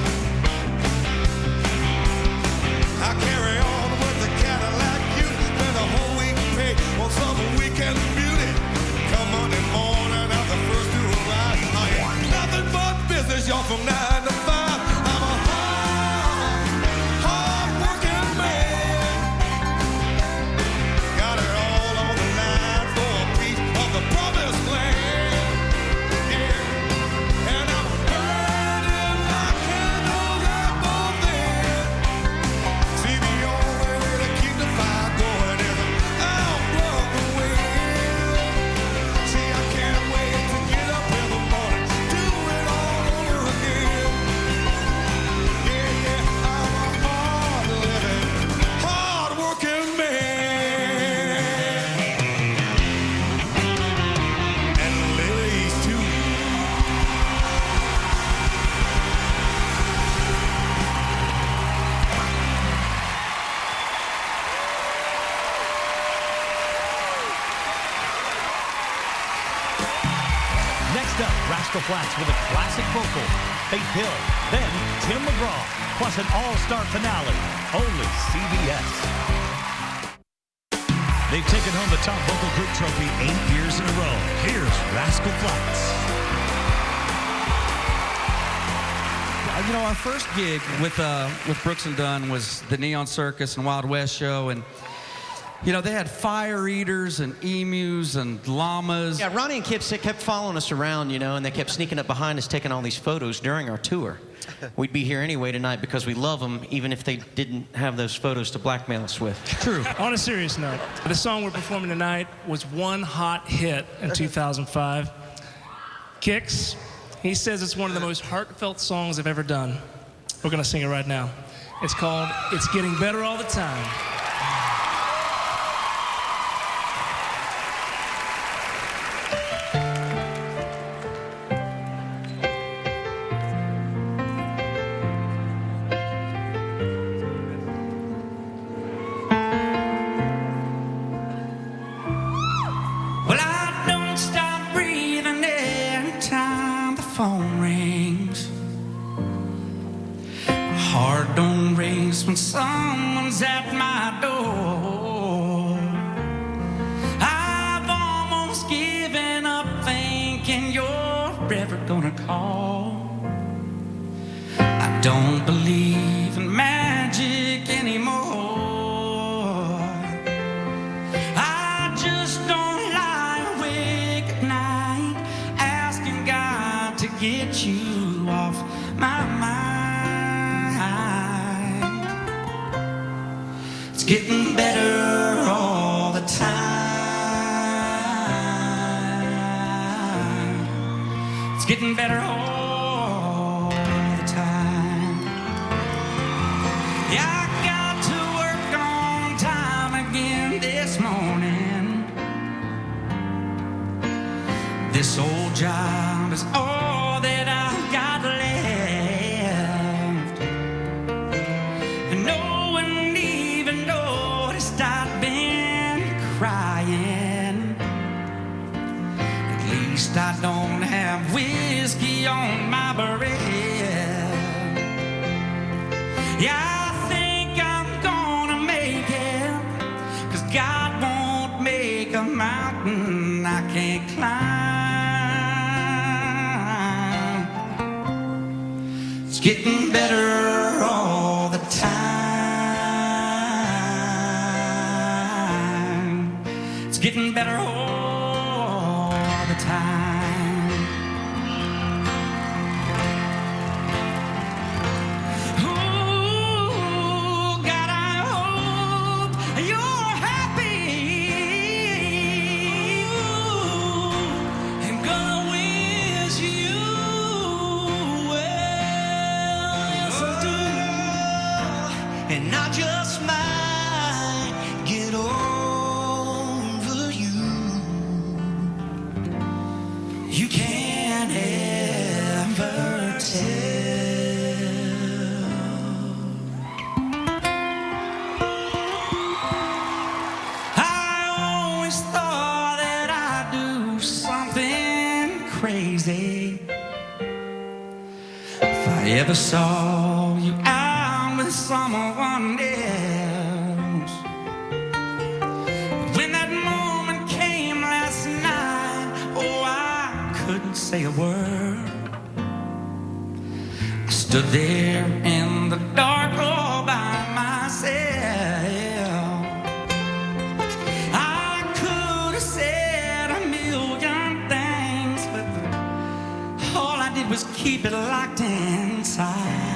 E: I carry on with the Cadillac you spend a whole week pay on some weekend beauty. Come Monday morning at the first to arrive. I ain't nothing but business, y'all, from 9 to 5. I'm a hard-working man. Got it all on the line for a piece of the promised land. Yeah, and I'm burning my candles up on there. See, the only way to keep the fire going is to outrun the wind. See, I can't wait to get up in the morning, do it all over again. Yeah, yeah, I'm a hard-living, hard-working man. And ladies, too.
A: Next up, Rascal Flatts with a classic vocal, Faith Hill, then Tim McGraw, plus an all-star finale, only CBS.
B: They've taken home the top vocal group trophy 8 years in a row. Here's Rascal Flatts.
H: You know, our first gig with Brooks and Dunn was the Neon Circus and Wild West show, and you know, they had fire eaters and emus and llamas.
G: Yeah, Ronnie and Kip kept following us around, you know, and they kept sneaking up behind us, taking all these photos during our tour. We'd be here anyway tonight because we love them, even if they didn't have those photos to blackmail us with.
W: True. On a serious note, the song we're performing tonight was one hot hit in 2005. Kix, he says it's one of the most heartfelt songs I've ever done. We're gonna sing it right now. It's called It's Getting Better All the Time.
L: Well, I don't stop breathing every time the phone rings. My heart don't race when someone's at my door. I've almost given up thinking you're ever gonna call. I don't believe in magic anymore. I just don't lie awake at night asking God to get you off my mind. It's getting better all the time.
U: getting better all the time. Yeah, I got to work on time again this morning. This old job is all that I've got left. And no one even noticed I'd been crying. At least I don't have whiskey on my breath. Yeah, I think I'm gonna make it, 'cause God won't make a mountain I can't climb. It's getting better all the time. It's getting better all the time. Ooh, God, I hope you're happy. I'm gonna wish you well, yes I do. And I just might get over you. You can't ever tell. I always thought that I'd do something crazy if I ever saw you out with someone else. When that moment came last night, oh, I couldn't say a word. I stood there in the dark all by myself. I could have said a million things, but all I did was keep it locked inside.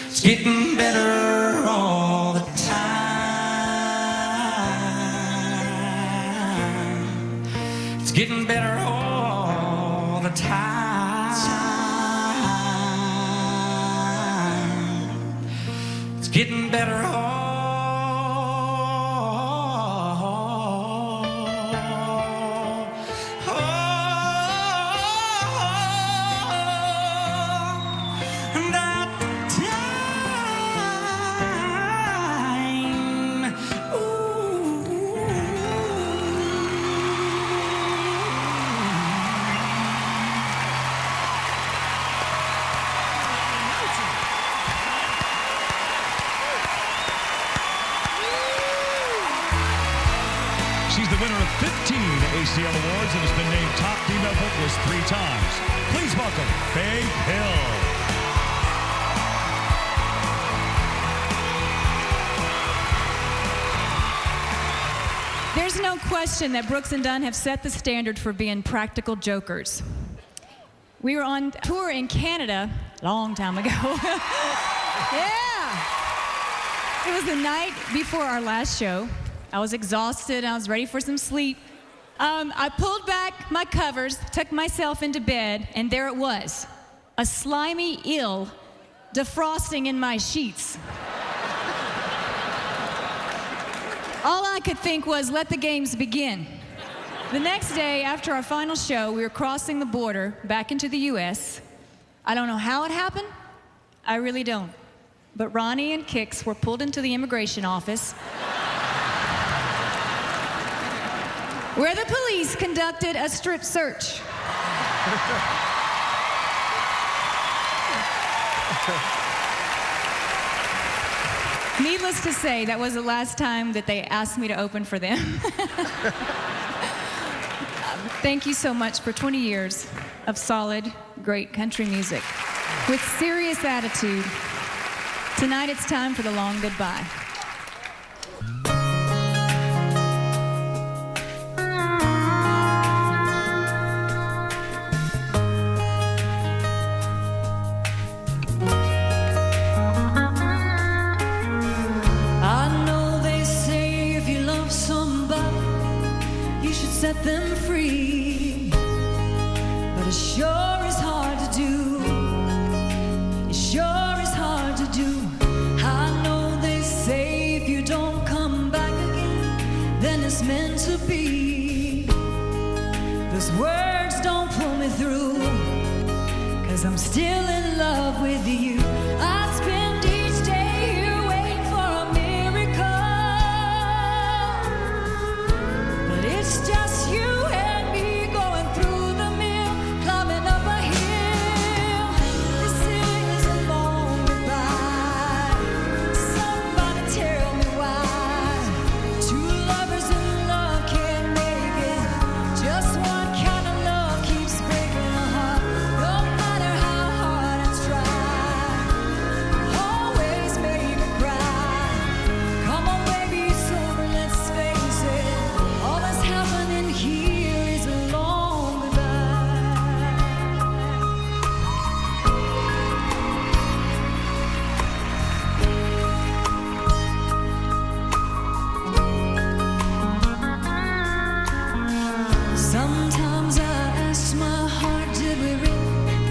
U: It's getting better all the time. It's getting better all the time. It's getting better all.
B: She's the winner of 15 ACM Awards and has been named Top Female Vocalist 3 times. Please welcome Faith Hill.
C: There's no question that Brooks and Dunn have set the standard for being practical jokers. We were on tour in Canada a long time ago. Yeah! It was the night before our last show. I was exhausted, I was ready for some sleep. I pulled back my covers, tucked myself into bed, and there it was, a slimy eel defrosting in my sheets. All I could think was, let the games begin. The next day, after our final show, we were crossing the border back into the US. I don't know how it happened. I really don't. But Ronnie and Kix were pulled into the immigration office, where the police conducted a strip search. Needless to say, that was the last time that they asked me to open for them. Thank you so much for 20 years of solid, great country music with serious attitude. Tonight it's time for the long goodbye.
L: set them free. But it sure is hard to do. It sure is hard to do. I know they say if you don't come back again, then it's meant to be. Those words don't pull me through, 'cause I'm still in love with you. I spend each day here waiting for a miracle, but it's just you and me going through the mill, climbing up a hill. This is a long goodbye. Somebody tell me why two lovers in love can't make it. Just one kind of love keeps breaking a heart. No matter how hard I try, always make me cry. Come on, baby, it's over, let's face it. All that's happening here is a long goodbye. Sometimes I ask my heart, did we really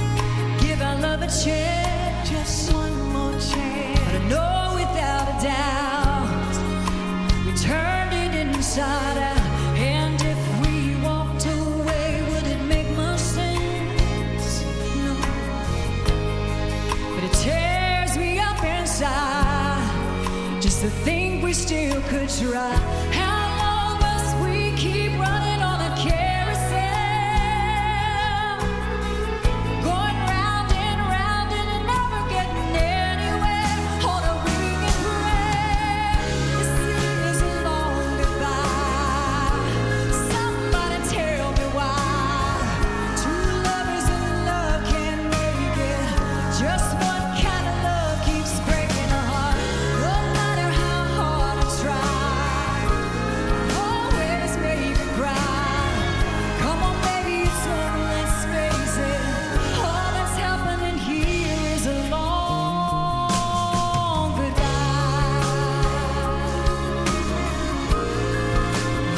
L: give our love a chance? Just one more chance. But I know without a doubt we turned it inside out. And if we walked away, would it make much sense? No. But it tears me up inside just to think we still could try. How long must we keep running on a carousel, going round and never getting anywhere on a winged prayer? This is a long goodbye. Somebody tell me why two lovers in love can't make it. Just one kind of love keeps breaking a heart. No matter how hard I try, always make me cry. Come on, baby, it's over, let's face it. All that's happening here is a long goodbye.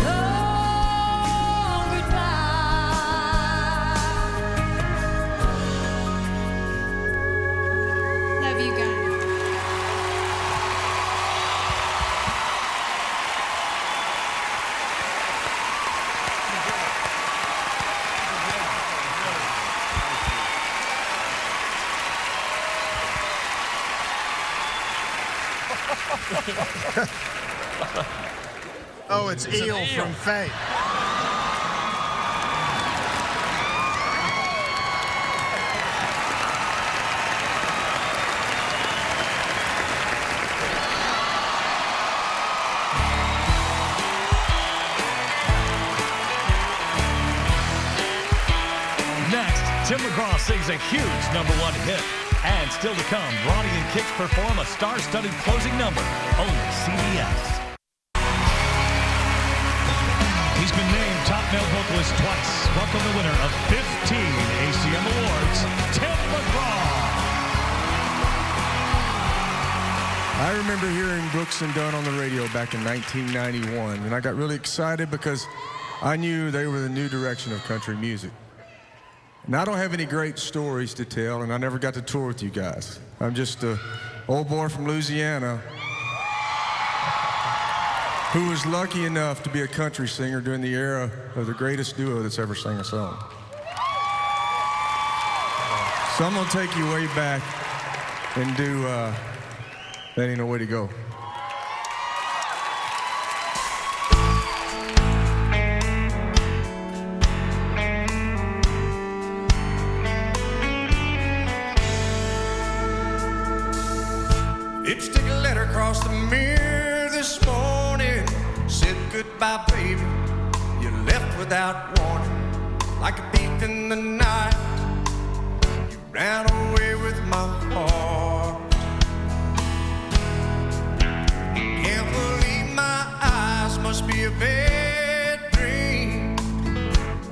L: Long goodbye. Love you guys.
F: Oh, it's Eel from Fate.
A: Next, Tim McGraw sings a huge #1 hit. And still to come, Ronnie and Kix perform a star-studded closing number, only CBS.
B: He's been named top male vocalist twice. Welcome the winner of 15 ACM Awards, Tim McGraw.
I: I remember hearing Brooks and Dunn on the radio back in 1991, and I got really excited because I knew they were the new direction of country music. And I don't have any great stories to tell, and I never got to tour with you guys. I'm just an old boy from Louisiana who was lucky enough to be a country singer during the era of the greatest duo that's ever sang a song. So I'm gonna take you way back and do That Ain't No Way to Go.
E: Lipstick letter across the mirror this morning. Said goodbye, baby. You left without warning. Like a thief in the night, you ran away with my heart. Can't believe my eyes must be a bad dream.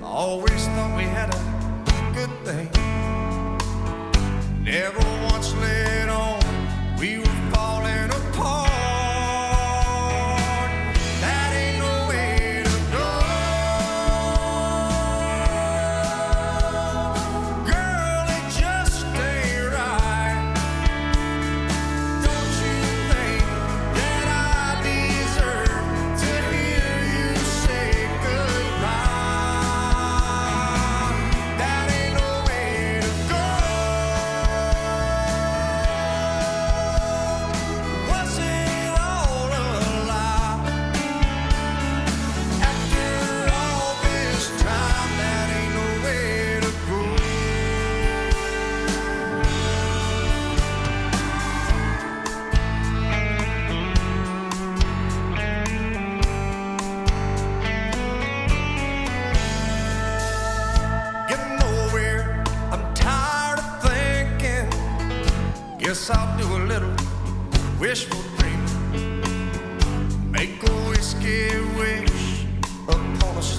E: Always thought we had a good thing. Never once let on we were falling apart. That ain't no way to go.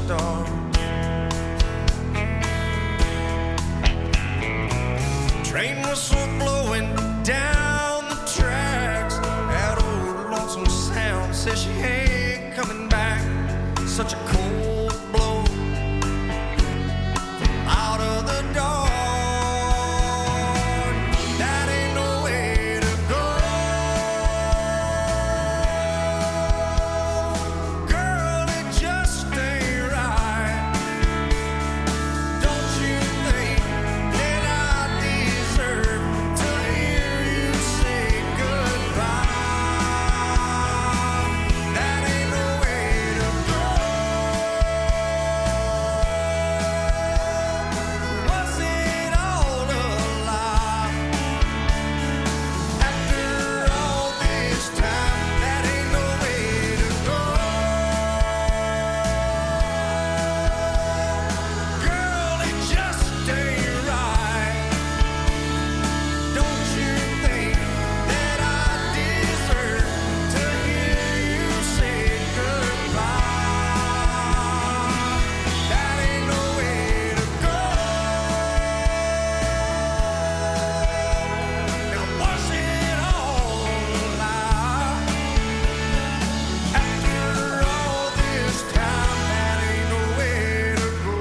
E: star. Train whistle blowing down the tracks. That old lonesome sound says she ain't coming back. Such a cold blow from out of the dark. That ain't no way to go. Girl, it just ain't right. Don't you think that I deserve to hear you say goodbye? That ain't no way to go. Was it all a lie? After all this time, that ain't no way to go. Girl, it just ain't right. Don't you think that I deserve to hear you say goodbye? That ain't no way to go. Now was it all a lie? After all this time, that ain't no way to go.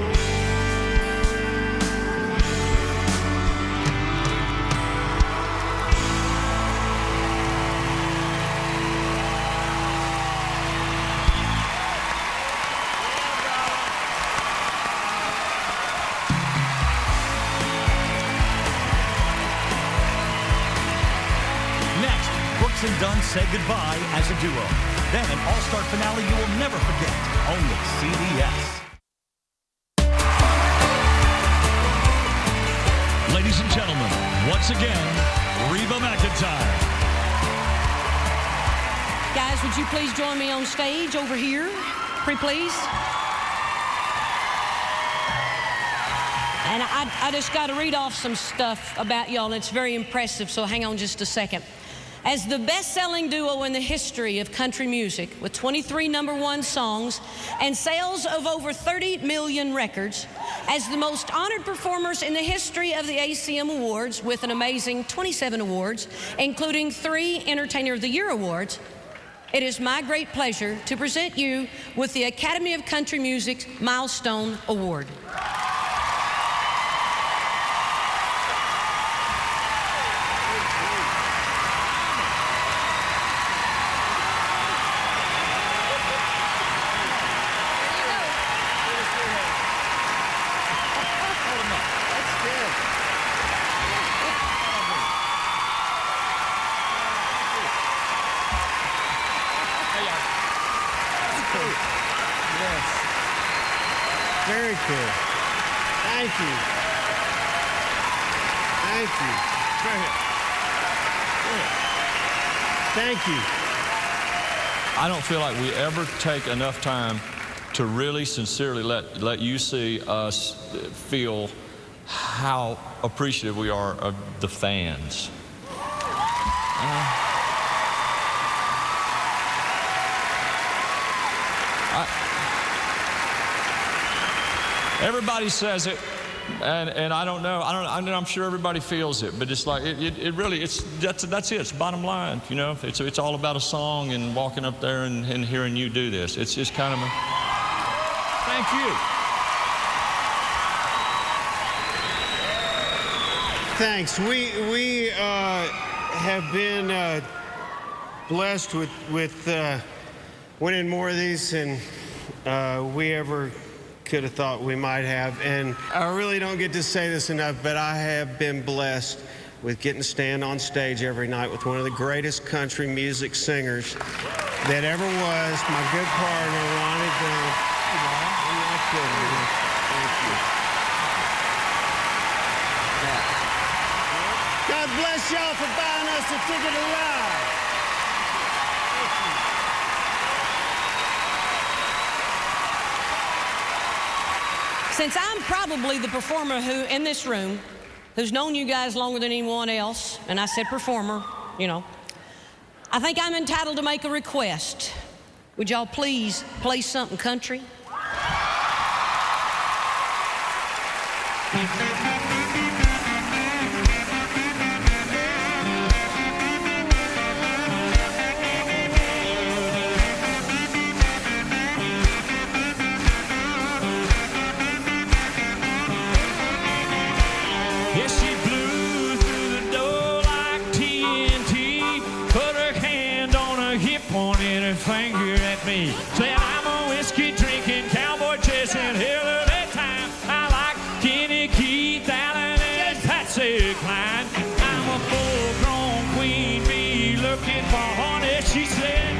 A: Next, Brooks and Dunn say goodbye as a duo. Then an all-star finale you will never forget. Only CBS.
B: Ladies and gentlemen, once again, Reba McEntire.
P: Guys, would you please join me on stage over here? Pretty please. And I just got to read off some stuff about y'all, and it's very impressive, so hang on just a second. As the best-selling duo in the history of country music, with 23 #1 songs and sales of over 30 million records, as the most honored performers in the history of the ACM Awards, with an amazing 27 awards, including 3 Entertainer of the Year awards, it is my great pleasure to present you with the Academy of Country Music's Milestone Award.
F: Very cool. Thank you. Thank you. Go ahead. Thank you.
J: I don't feel like we ever take enough time to really sincerely let you see us feel how appreciative we are of the fans. Everybody says it, and I don't know. I'm sure everybody feels it, but it's like it really. That's it. It's bottom line. You know, it's all about a song and walking up there and hearing you do this. It's just kind of a thank you.
F: Thanks. We have been blessed with winning more of these than we ever could have thought we might have. And I really don't get to say this enough, but I have been blessed with getting to stand on stage every night with one of the greatest country music singers that ever was, my good partner, Ronnie Dunn. I'm not kidding you. Thank you. God bless y'all for buying us a ticket to live.
P: Since I'm probably the performer who, in this room, who's known you guys longer than anyone else, and I said performer, you know, I think I'm entitled to make a request. Would y'all please play something country?
U: Yeah, she blew through the door like TNT. Put her hand on her hip, pointed her finger at me. Said, I'm a whiskey drinking, cowboy chasing, hell of a time. I like Kenny, Keith, Allen, and Patsy Cline. I'm a full-grown queen bee looking for honey. She said,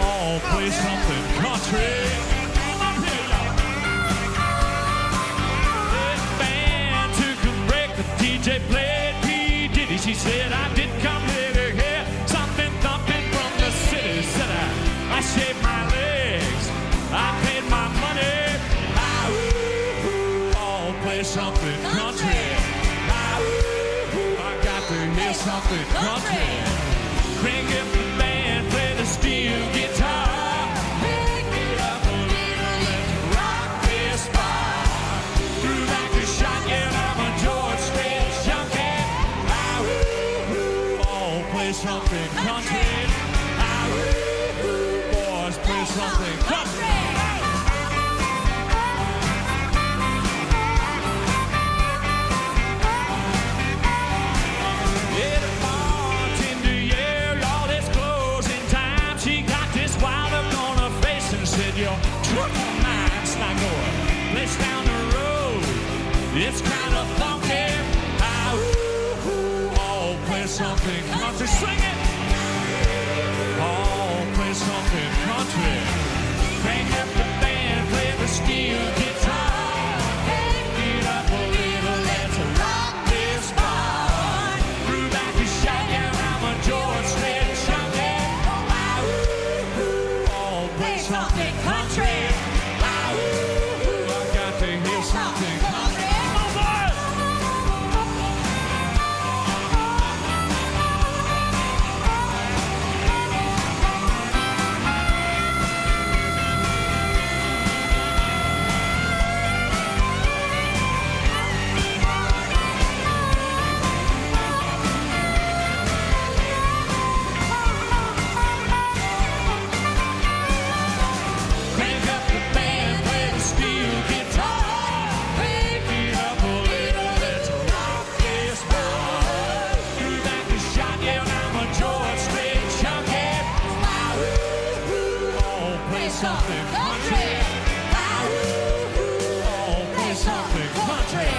U: oh, play something country. DJ played P. Diddy. She said, I did come here to hear something thumping from the city. Said I shaved my legs, I paid my money. Oh, play something country. I got to hear something country. Bring up the band, play the steel guitar. Pick it up a little, let's rock this bar. Threw back the shot, yeah, I'm a George Strait. Play something country. Boys, play something country. Yeah, the bartender yelled, all this closing time. She got this wild look on her face and said, your truck of mine's not going. Place down the road, it's kind of funky. Play something country, sing it! Oh, play something country. Crank up the band, play the steel guitar. Get up a little, let's rock this bar. Threw back the shot, yeah, I'm a George Strait junkie. Oh, play something country. I got to hear something country. Come on, boys! Something country. Oh, play something country.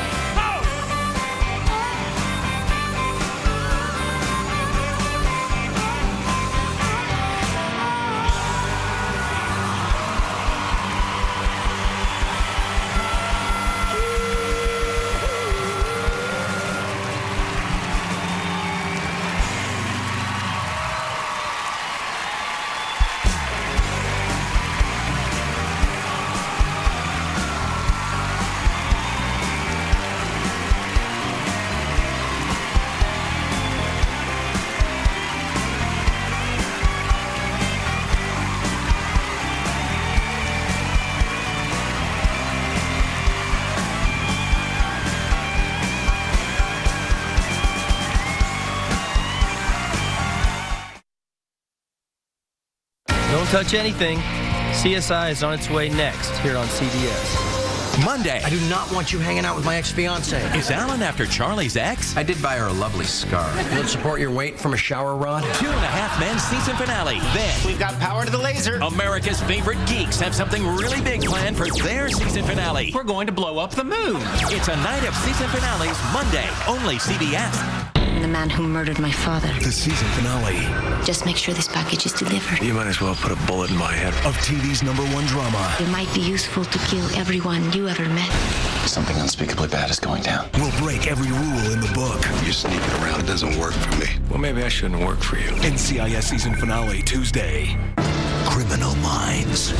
K: Don't touch anything. CSI is on its way next here on CBS.
N: Monday.
O: I do not want you hanging out with my ex-fiance.
N: Is Alan after Charlie's ex?
O: I did buy her a lovely scar. Will it support your weight from a shower rod?
N: 2.5 Men season finale. Then
O: we've got power to the laser.
N: America's favorite geeks have something really big planned for their season finale.
O: We're going to blow up the moon.
N: It's a night of season finales Monday, only CBS.
X: The man who murdered my father.
Y: The season finale.
X: Just make sure this package is delivered.
Y: You might as well put a bullet in my head. Of TV's #1 drama.
X: It might be useful to kill everyone you ever met.
O: Something unspeakably bad is going down.
Y: We'll break every rule in the book.
O: You're sneaking around. It doesn't work for me.
Y: Well, maybe I shouldn't work for you. NCIS season finale Tuesday. Criminal Minds.